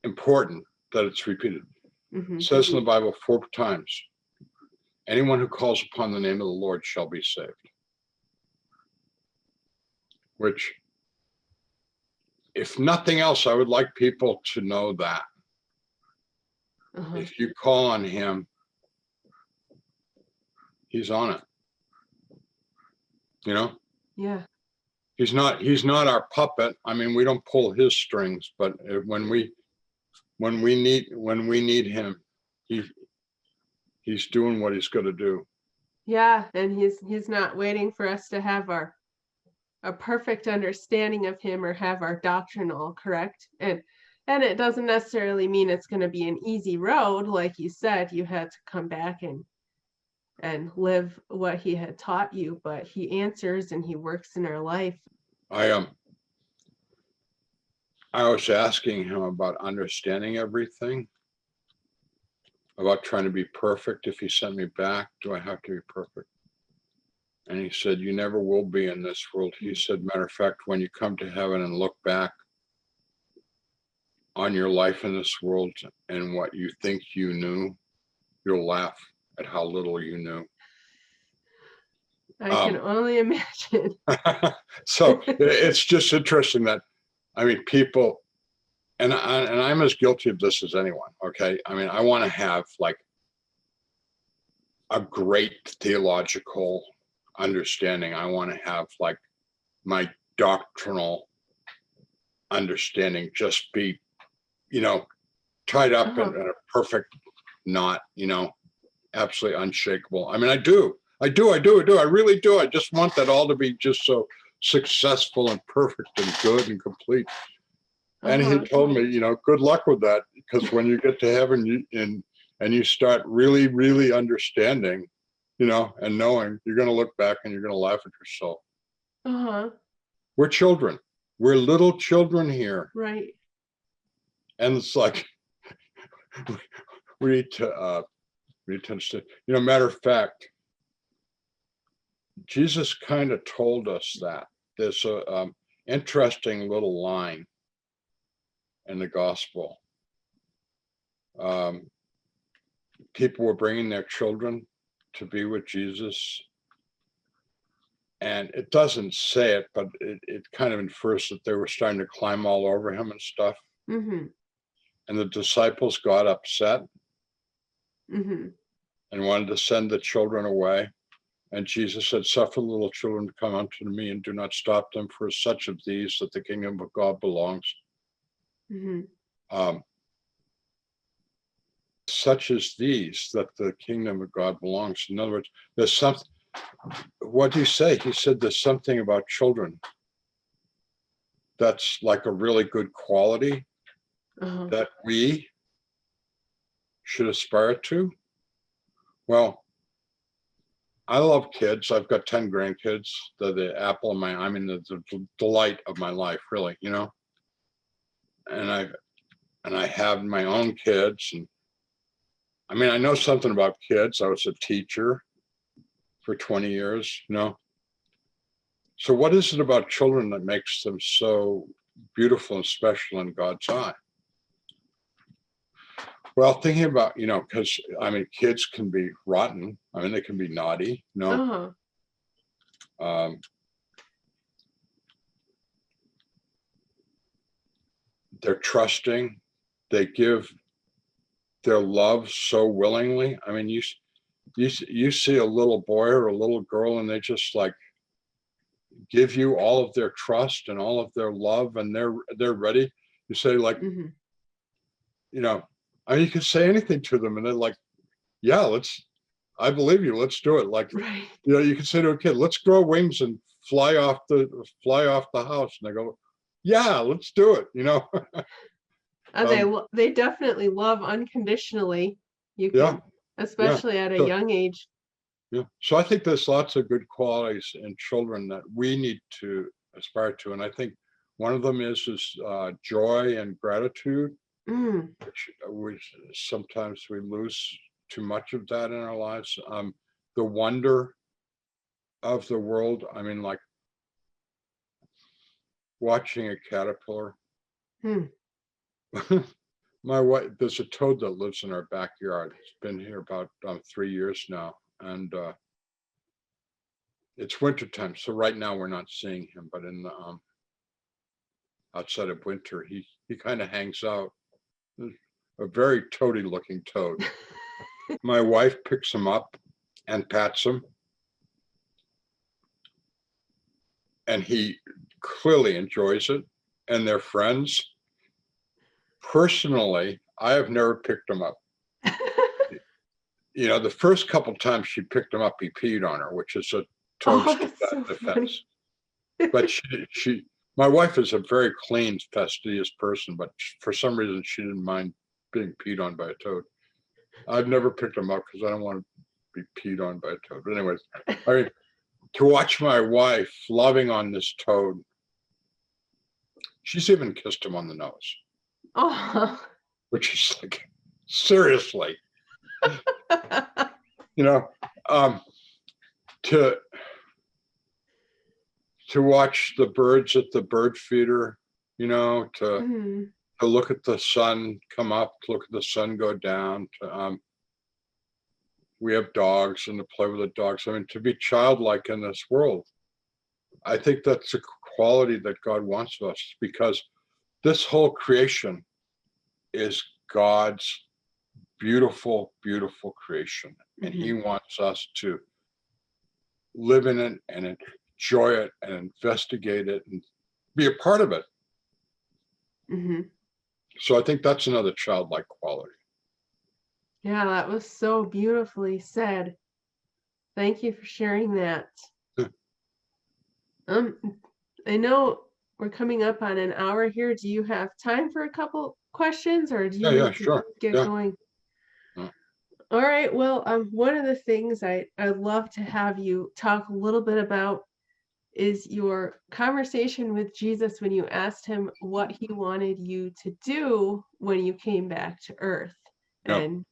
important that it's repeated. It says in the Bible 4 times, anyone who calls upon the name of the Lord shall be saved. Which, if nothing else, I would like people to know that. If you call on him, he's on it. You know? Yeah. He's not our puppet. I mean, we don't pull his strings, but when we need him, he's doing what he's going to do. Yeah, and he's not waiting for us to have a perfect understanding of him or have our doctrine all correct. And it doesn't necessarily mean it's going to be an easy road. Like you said, you had to come back and live what he had taught you, but he answers and he works in our life. I was asking him about understanding everything, about trying to be perfect. If he sent me back, do I have to be perfect? And he said, you never will be in this world. He said, matter of fact, when you come to heaven and look back on your life in this world and what you think you knew, you'll laugh at how little you knew. I can only imagine. So it's just interesting that, I mean, people, and I'm as guilty of this as anyone, okay? I mean, I want to have like a great theological understanding. I want to have like my doctrinal understanding just be, tied up in a perfect knot, absolutely unshakable. I mean, I really do. I just want that all to be just so successful and perfect and good and complete. And he told me, good luck with that, because when you get to heaven and you start really, really understanding, and knowing, you're going to look back and you're going to laugh at yourself. We're children. We're little children here. Right. And it's like, we need to understand. Matter of fact, Jesus kind of told us that. There's a interesting little line in the gospel. People were bringing their children to be with Jesus, and it doesn't say it, but it kind of infers that they were starting to climb all over him and stuff. And the disciples got upset and wanted to send the children away. And Jesus said, suffer little children to come unto me, and do not stop them, for such of these that the kingdom of God belongs. Such as these that the kingdom of God belongs. In other words, there's something. What did he say? He said there's something about children that's like a really good quality that we should aspire to. Well, I love kids. I've got 10 grandkids. They're the apple of my, I mean, the delight of my life, really, And I have my own kids, and I mean, I know something about kids. I was a teacher for 20 years, So what is it about children that makes them so beautiful and special in God's eye? Well, thinking about, because I mean, kids can be rotten. I mean, they can be naughty, they're trusting. They give their love so willingly. I mean, you see a little boy or a little girl, and they just like give you all of their trust and all of their love, and they're ready. You say like, I mean, you can say anything to them, and they're like, yeah, I believe you. Let's do it. Like, you can say to a kid, let's grow wings and fly off the house. And they go, yeah, let's do it. And they definitely love unconditionally. You Yeah. can, Yeah. especially at a So, young age. yeah. So I think there's lots of good qualities in children that we need to aspire to. And I think one of them is joy and gratitude, Mm, which sometimes we lose too much of that in our lives. The wonder of the world. I mean, like watching a caterpillar. hmm. My wife, there's a toad that lives in our backyard. It's been here about 3 years now, and it's wintertime. So right now we're not seeing him, but in the outside of winter, he kind of hangs out. A very toady looking toad. My wife picks him up and pats him, and he clearly enjoys it. And they're friends. Personally, I have never picked him up. The first couple times she picked him up, he peed on her, which is a Oh, toad's that's so funny. defense. But my wife is a very clean, fastidious person, but for some reason she didn't mind being peed on by a toad. I've never picked him up because I don't want to be peed on by a toad. But anyways, I mean, to watch my wife loving on this toad, she's even kissed him on the nose, Oh. which is like, seriously, you know, um, to watch the birds at the bird feeder, to Mm, look at the sun come up, to look at the sun go down. We have dogs, and to play with the dogs. I mean, to be childlike in this world. I think that's a quality that God wants of us, because this whole creation is God's beautiful, beautiful creation. And mhm, he wants us to live in it and enjoy it and investigate it and be a part of it. mhm. So I think that's another childlike quality. Yeah, that was so beautifully said. Thank you for sharing that. Um, I know we're coming up on an hour here. Do you have time for a couple questions, or do you Yeah, need to sure. get Yeah. going? Yeah. All right. Well, one of the things I'd love to have you talk a little bit about is your conversation with Jesus when you asked him what he wanted you to do when you came back to Earth. Yeah. And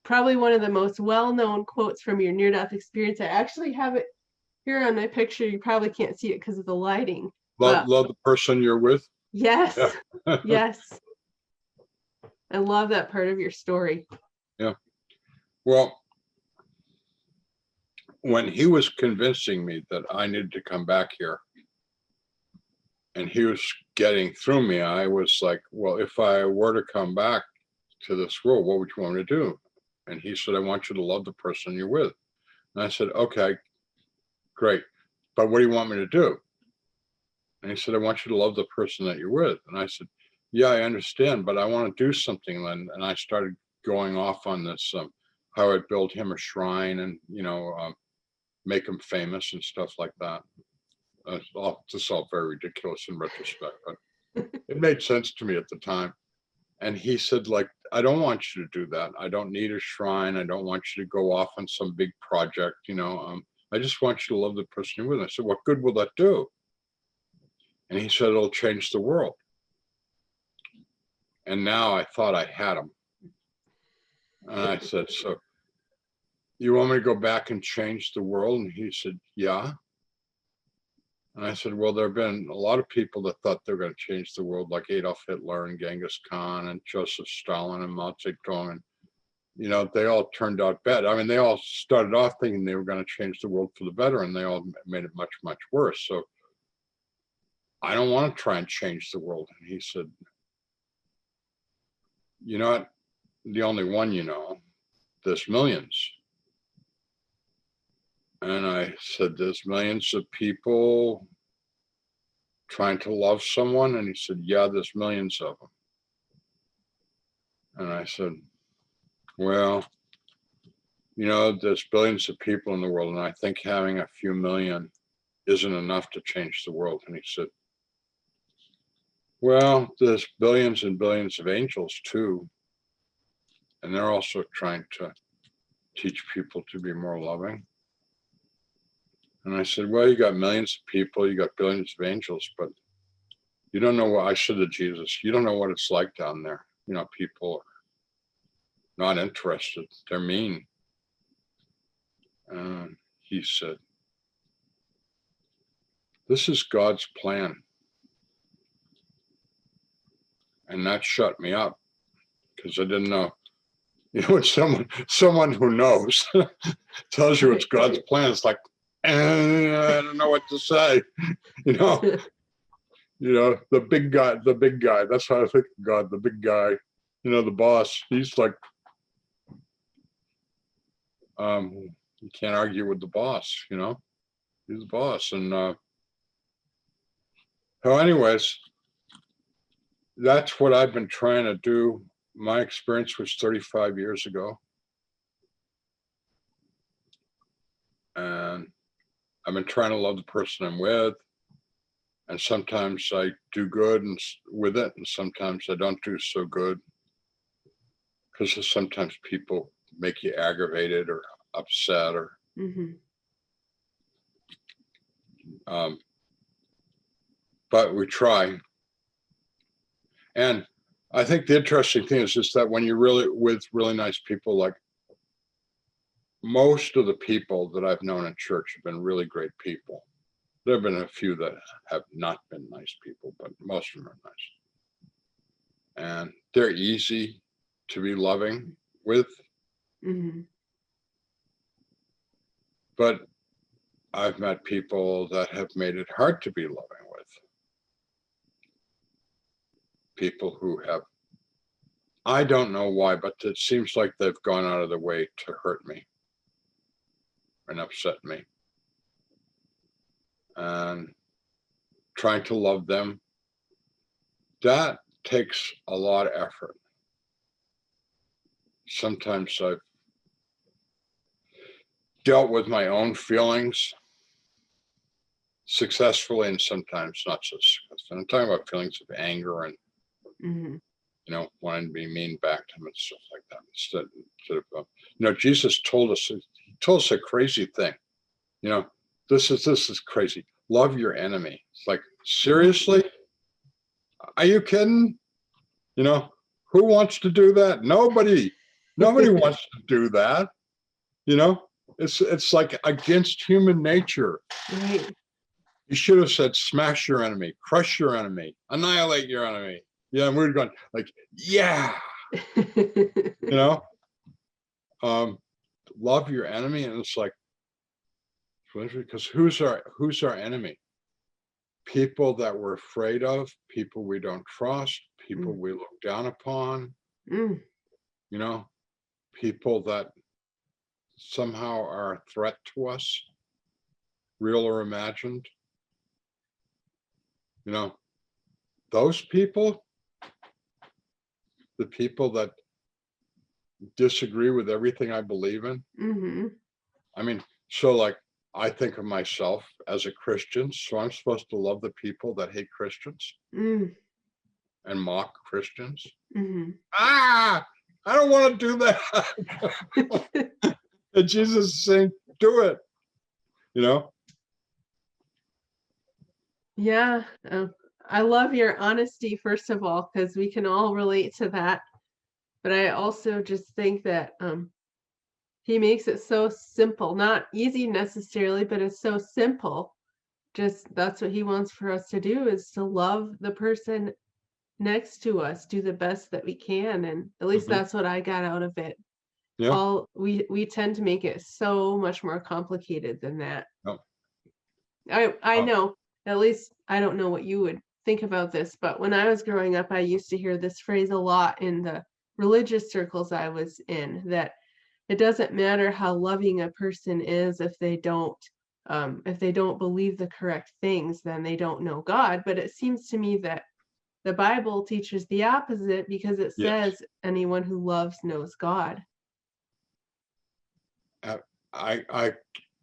probably one of the most well-known quotes from your near-death experience. I actually have it here on my picture. You probably can't see it because of the lighting. But Love the person you're with. Yeah. yes, yes. I love that part of your story. Yeah. Well, when he was convincing me that I needed to come back here, and he was getting through me, I was like, well, if I were to come back to this world, what would you want me to do? And he said, I want you to love the person you're with. And I said, okay, great. But what do you want me to do? And he said, I want you to love the person that you're with. And I said, yeah, I understand, but I want to do something. And I started going off on this, how I'd build him a shrine and, make him famous and stuff like that. This all very ridiculous in retrospect, but it made sense to me at the time. And he said, like, I don't want you to do that. I don't need a shrine. I don't want you to go off on some big project, I just want you to love the person you're with. I said, what good will that do? And he said, it'll change the world. And now I thought I had him. And I said, so you want me to go back and change the world? And he said, yeah. And I said, well, there have been a lot of people that thought they were going to change the world, like Adolf Hitler and Genghis Khan and Joseph Stalin and Mao Zedong. And, they all turned out bad. I mean, they all started off thinking they were going to change the world for the better, and they all made it much, much worse. So I don't want to try and change the world. And he said, you're not the only one, there's millions. And I said, there's millions of people trying to love someone. And he said, yeah, there's millions of them. And I said, well, there's billions of people in the world, and I think having a few million isn't enough to change the world. And he said, well, there's billions and billions of angels too. And they're also trying to teach people to be more loving. And I said, well, you got millions of people, you got billions of angels, but you don't know what I said to Jesus. You don't know what it's like down there. People are not interested. They're mean. And he said, this is God's plan. And that shut me up because I didn't know. When someone who knows tells you it's God's plan, it's like, I don't know what to say. The big guy. That's how I think of God, the big guy. The boss. He's like, you can't argue with the boss. He's the boss. And so, anyways, that's what I've been trying to do. My experience was 35 years ago. And I've been trying to love the person I'm with. And sometimes I do good with it, and sometimes I don't do so good. Because sometimes people make you aggravated or upset or but we try. And I think the interesting thing is just that when you're really with really nice people, like most of the people that I've known in church have been really great people. There have been a few that have not been nice people, but most of them are nice. And they're easy to be loving with. But I've met people that have made it hard to be loving with. People who have, I don't know why, but it seems like they've gone out of their way to hurt me and upset me. And trying to love them, that takes a lot of effort. Sometimes I've dealt with my own feelings successfully and sometimes not so successfully. I'm talking about feelings of anger and wanting to be mean back to them and stuff like that. Instead of Jesus told us a crazy thing. This is crazy. Love your enemy. It's like, seriously? Are you kidding? Who wants to do that? Nobody wants to do that. It's like against human nature. Right. You should have said, smash your enemy, crush your enemy, annihilate your enemy. Yeah, and we're going like, yeah. Love your enemy, and it's like, because who's our enemy? People that we're afraid of, people we don't trust, people we look down upon. People that somehow are a threat to us, real or imagined. Those people, the people that disagree with everything I believe in. I mean, so like, I think of myself as a Christian, so I'm supposed to love the people that hate Christians and mock Christians. I don't want to do that. And Jesus is saying, do it. Yeah. I love your honesty, first of all, because we can all relate to that. But I also just think that he makes it so simple, not easy necessarily, but it's so simple. Just that's what he wants for us to do, is to love the person next to us, do the best that we can. And at least that's what I got out of it. Yeah. We tend to make it so much more complicated than that. I know, at least I don't know what you would think about this, but when I was growing up, I used to hear this phrase a lot in the religious circles I was in, that it doesn't matter how loving a person is if they don't believe the correct things, then they don't know God. But it seems to me that the Bible teaches the opposite, because it says anyone who loves knows God. I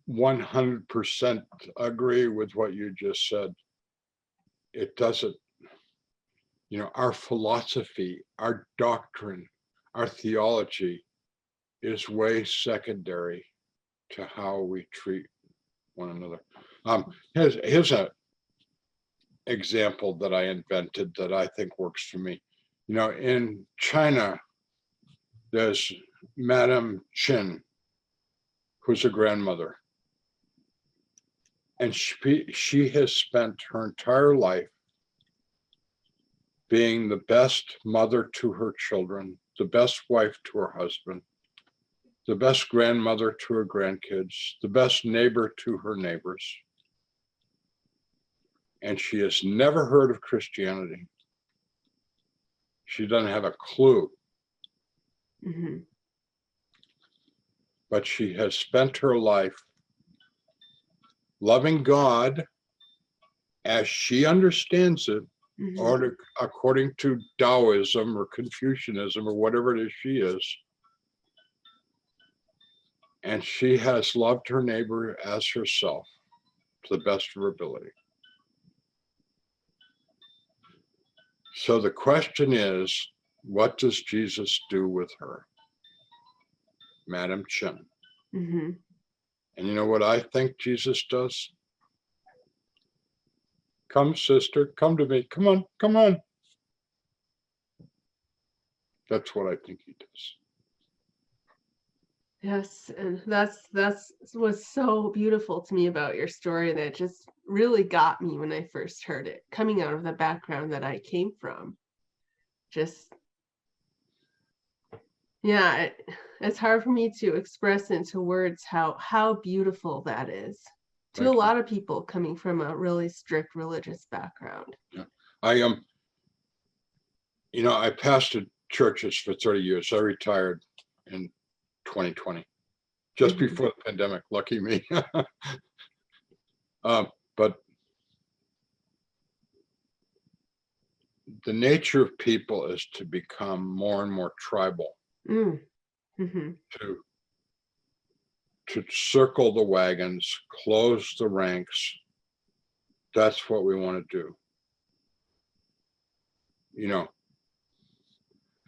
100% agree with what you just said. It doesn't, our philosophy, our doctrine, our theology is way secondary to how we treat one another. Here's a example that I invented that I think works for me. In China, there's Madame Chin, who's a grandmother, and she has spent her entire life being the best mother to her children, the best wife to her husband, the best grandmother to her grandkids, the best neighbor to her neighbors. And she has never heard of Christianity. She doesn't have a clue. Mm-hmm. But she has spent her life loving God as she understands it, Mm-hmm. or according to Taoism or Confucianism or whatever it is she is. And she has loved her neighbor as herself to the best of her ability. So the question is, what does Jesus do with her? Madam Chen. Mm-hmm. And you know what I think Jesus does? Come, sister, come to me. Come on, come on. That's what I think he does. Yes, and that's what's so beautiful to me about your story, that just really got me when I first heard it, coming out of the background that I came from. Just, yeah, it's hard for me to express into words how beautiful that is to Thank a you. lot of people coming from a really strict religious background. Yeah. I I pastored churches for 30 years. I retired in 2020, just Mhm. before the pandemic. Lucky me. But the nature of people is to become more and more tribal, Mm. Mm-hmm. to circle the wagons, close the ranks. That's what we want to do.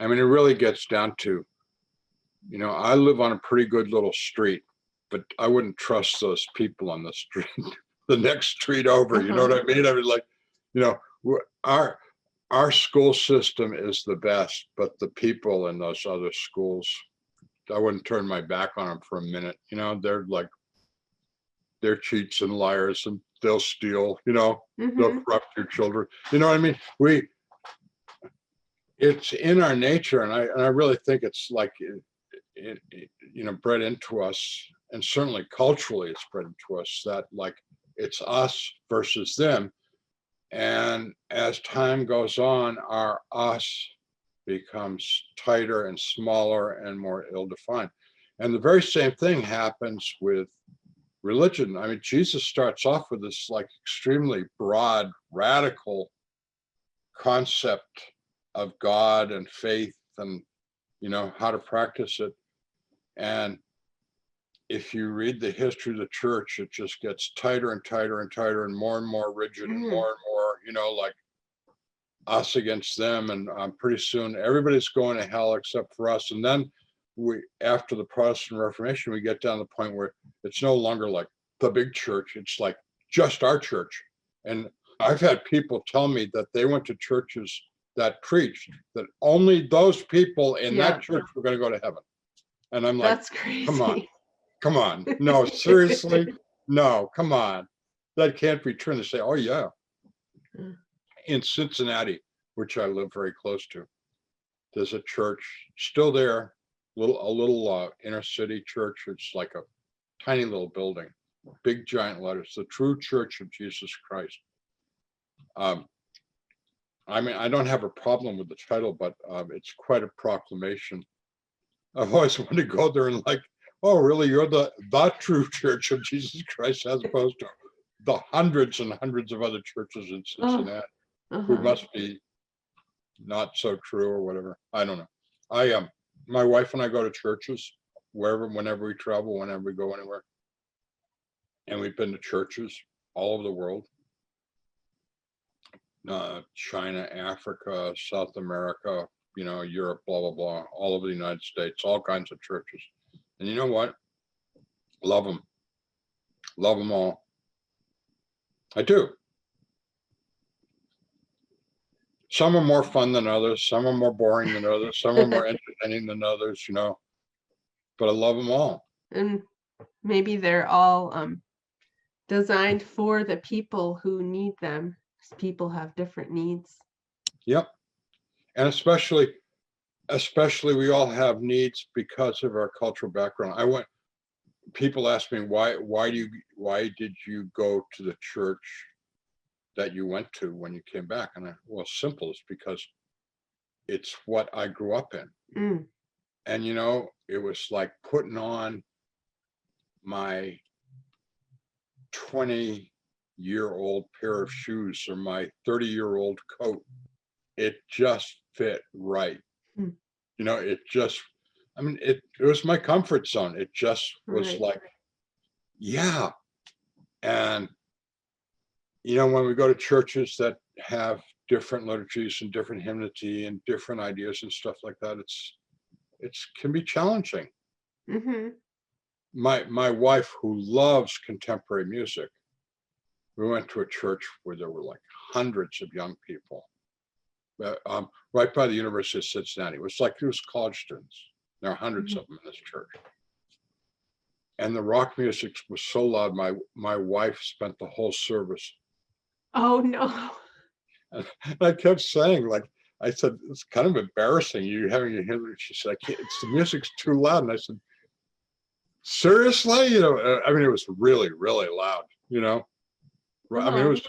I mean, it really gets down to, I live on a pretty good little street, but I wouldn't trust those people on the street, the next street over. You know what I mean? I mean, like, our school system is the best, but the people in those other schools, I wouldn't turn my back on them for a minute. They're cheats and liars, and they'll steal. They'll Mm-hmm. corrupt your children. You know what I mean? It's in our nature, and I really think it's like it bred into us, and certainly culturally it's bred into us, that like it's us versus them. And as time goes on, our us becomes tighter and smaller and more ill-defined. And the very same thing happens with religion. I mean, Jesus starts off with this like extremely broad, radical concept of God and faith, and how to practice it. And if you read the history of the church, it just gets tighter and tighter and tighter, and more rigid, and more, like us against them. And pretty soon everybody's going to hell except for us. And then after the Protestant Reformation, we get down to the point where it's no longer like the big church. It's like just our church. And I've had people tell me that they went to churches that preached that only those people in that church were going to go to heaven. And I'm like, That's crazy. Come on. No, seriously. No, come on. That can't be true. And they say, oh yeah. In Cincinnati, which I live very close to, there's a church still there, a little inner city church. It's like a tiny little building, big giant letters, the True Church of Jesus Christ. I mean, I don't have a problem with the title, but it's quite a proclamation. I've always wanted to go there and like, oh, really? You're the True Church of Jesus Christ, as opposed to the hundreds and hundreds of other churches in Cincinnati who must be not so true or whatever. I don't know. My wife and I go to churches whenever we travel, whenever we go anywhere. And we've been to churches all over the world. China, Africa, South America, Europe, blah, blah, blah, all over the United States, all kinds of churches. And you know what? Love them. Love them all. I do. Some are more fun than others. Some are more boring than others. Some are more entertaining than others, but I love them all. And maybe they're all designed for the people who need them. People have different needs. Yep. And especially we all have needs because of our cultural background. People ask me, why did you go to the church that you went to when you came back? And simple, it's because it's what I grew up in. Mm. And it was like putting on my 20-year-old pair of shoes or my 30-year-old coat. It just fit right. Mm. It was my comfort zone. It just was Right. like, yeah. And when we go to churches that have different liturgies and different hymnody and different ideas and stuff like that, it can be challenging. Mm-hmm. My wife, who loves contemporary music, we went to a church where there were like hundreds of young people, right by the University of Cincinnati. It was college students. There are hundreds of them in this church. And the rock music was so loud, my wife spent the whole service. Oh, no. And I kept saying, I said, it's kind of embarrassing you having your hymn. She said, I can't, the music's too loud. And I said, seriously? It was really, really loud, it was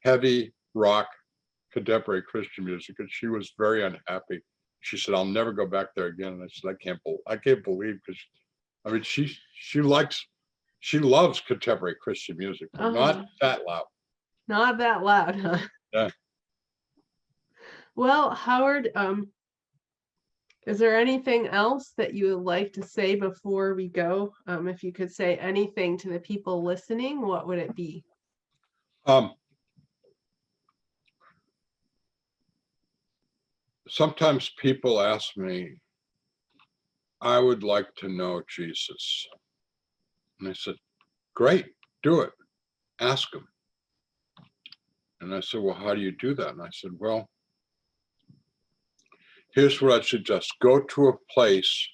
heavy rock, contemporary Christian music. And she was very unhappy. She said, I'll never go back there again. And I said, I can't believe, because she loves contemporary Christian music, but not that loud. Not that loud, huh? Yeah. Well, Howard, is there anything else that you would like to say before we go? If you could say anything to the people listening, what would it be? Sometimes people ask me, I would like to know Jesus. And I said, great, do it. Ask him. And I said, well, how do you do that? And I said, well, here's what I suggest. Go to a place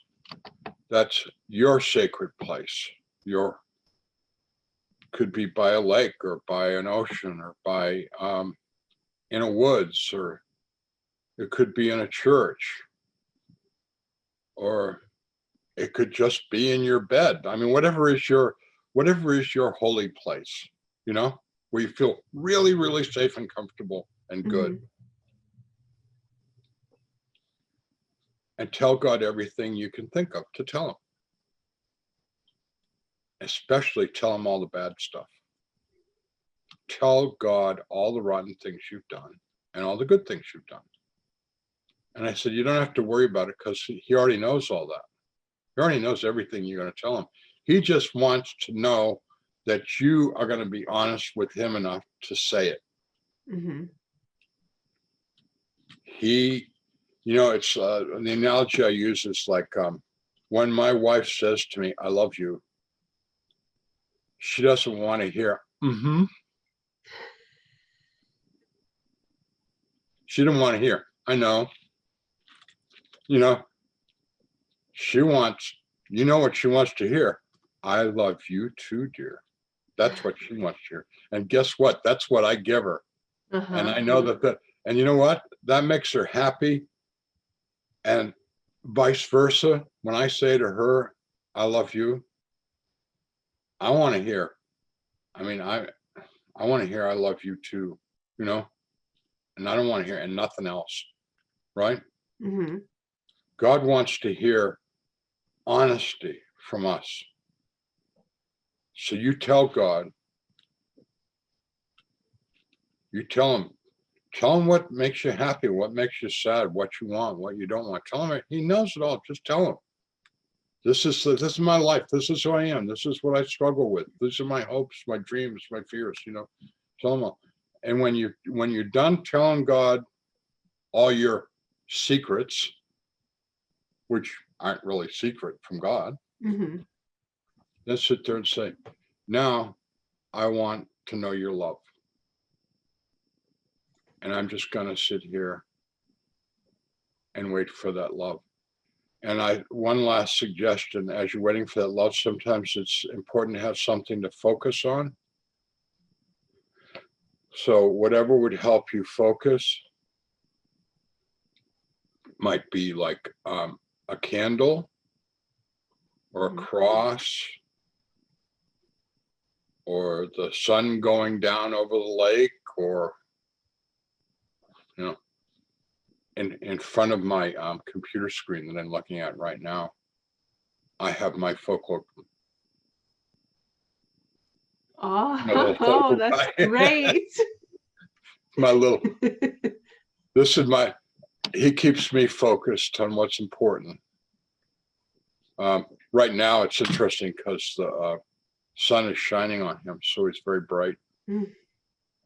that's your sacred place. Could be by a lake or by an ocean or by in a woods, or it could be in a church, or it could just be in your bed. Whatever is your holy place, where you feel really, really safe and comfortable and good. Mm-hmm. And tell God everything you can think of to tell him. Especially tell him all the bad stuff. Tell God all the rotten things you've done and all the good things you've done. And I said, you don't have to worry about it, because he already knows all that. He already knows everything you're going to tell him. He just wants to know that you are going to be honest with him enough to say it. Mm-hmm. It's the analogy I use is like when my wife says to me, I love you, she doesn't want to hear, mm-hmm. She didn't want to hear, I know. She wants, what she wants to hear? I love you too, dear. That's what she wants to hear. And guess what? That's what I give her. Uh-huh. And I know and you know what? That makes her happy. And vice versa. When I say to her, I love you, I want to hear. I want to hear I love you too, and I don't want to hear and nothing else. Right? Mm-hmm. God wants to hear honesty from us. So you tell God, you tell him what makes you happy, what makes you sad, what you want, what you don't want. Tell him, he knows it all. Just tell him. This is my life. This is who I am. This is what I struggle with. These are my hopes, my dreams, my fears, Tell him all. And when you're done telling God all your secrets, which aren't really secret from God, Mm-hmm. then sit there and say, now I want to know your love. And I'm just going to sit here and wait for that love. And one last suggestion, as you're waiting for that love, sometimes it's important to have something to focus on. So whatever would help you focus might be like a candle or a cross or the sun going down over the lake, or, in front of my computer screen that I'm looking at right now, I have my focal. My little Oh, focal that's guy. great. My little. This is he keeps me focused on what's important. Right now, it's interesting because the sun is shining on him, so he's very bright. I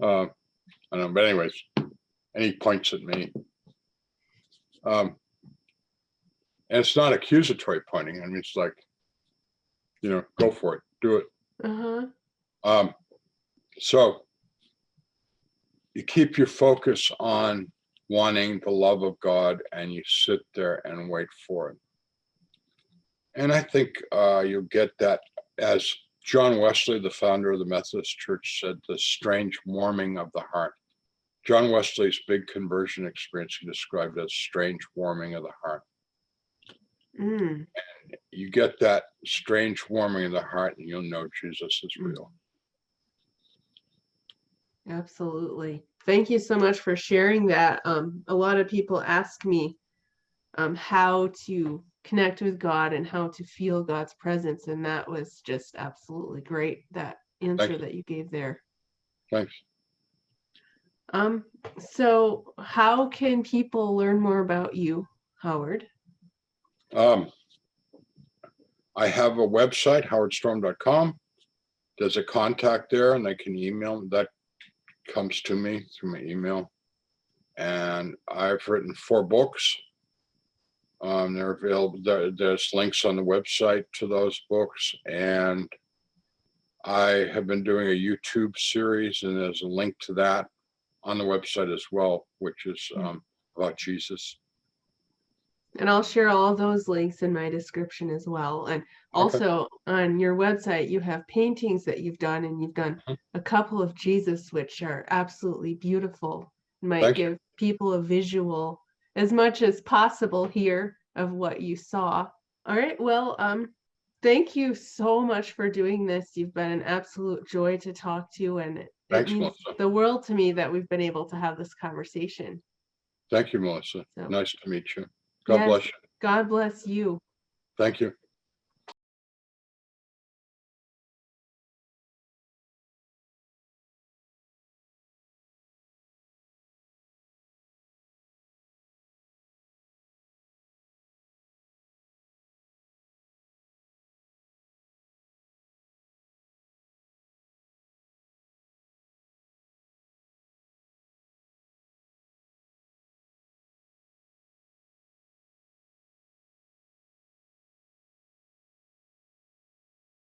don't know, but anyways, and he points at me. And it's not accusatory pointing. I mean, it's like, go for it, do it. Uh-huh. So you keep your focus on wanting the love of God, and you sit there and wait for it. And I think you'll get that, as John Wesley, the founder of the Methodist Church, said, the strange warming of the heart. John Wesley's big conversion experience he described as strange warming of the heart. And you get that strange warming of the heart, and you'll know Jesus is real. Absolutely. Thank you so much for sharing that. A lot of people ask me how to connect with God and how to feel God's presence, and that was just absolutely great, that answer that you gave there. Thanks. So how can people learn more about you, Howard? I have a website, howardstorm.com. There's a contact there, and they can email. That comes to me through my email. And I've written 4 books. They're available. There's links on the website to those books. And I have been doing a YouTube series, and there's a link to that on the website as well, which is about Jesus. And I'll share all those links in my description as well. And also on your website, you have paintings that you've done, and you've done a couple of Jesus, which are absolutely beautiful. Might give people a visual as much as possible here of what you saw. All right. Well, thank you so much for doing this. You've been an absolute joy to talk to, and it means Melissa. the world to me that we've been able to have this conversation. Thank you, Melissa. Nice to meet you. God bless you. Thank you.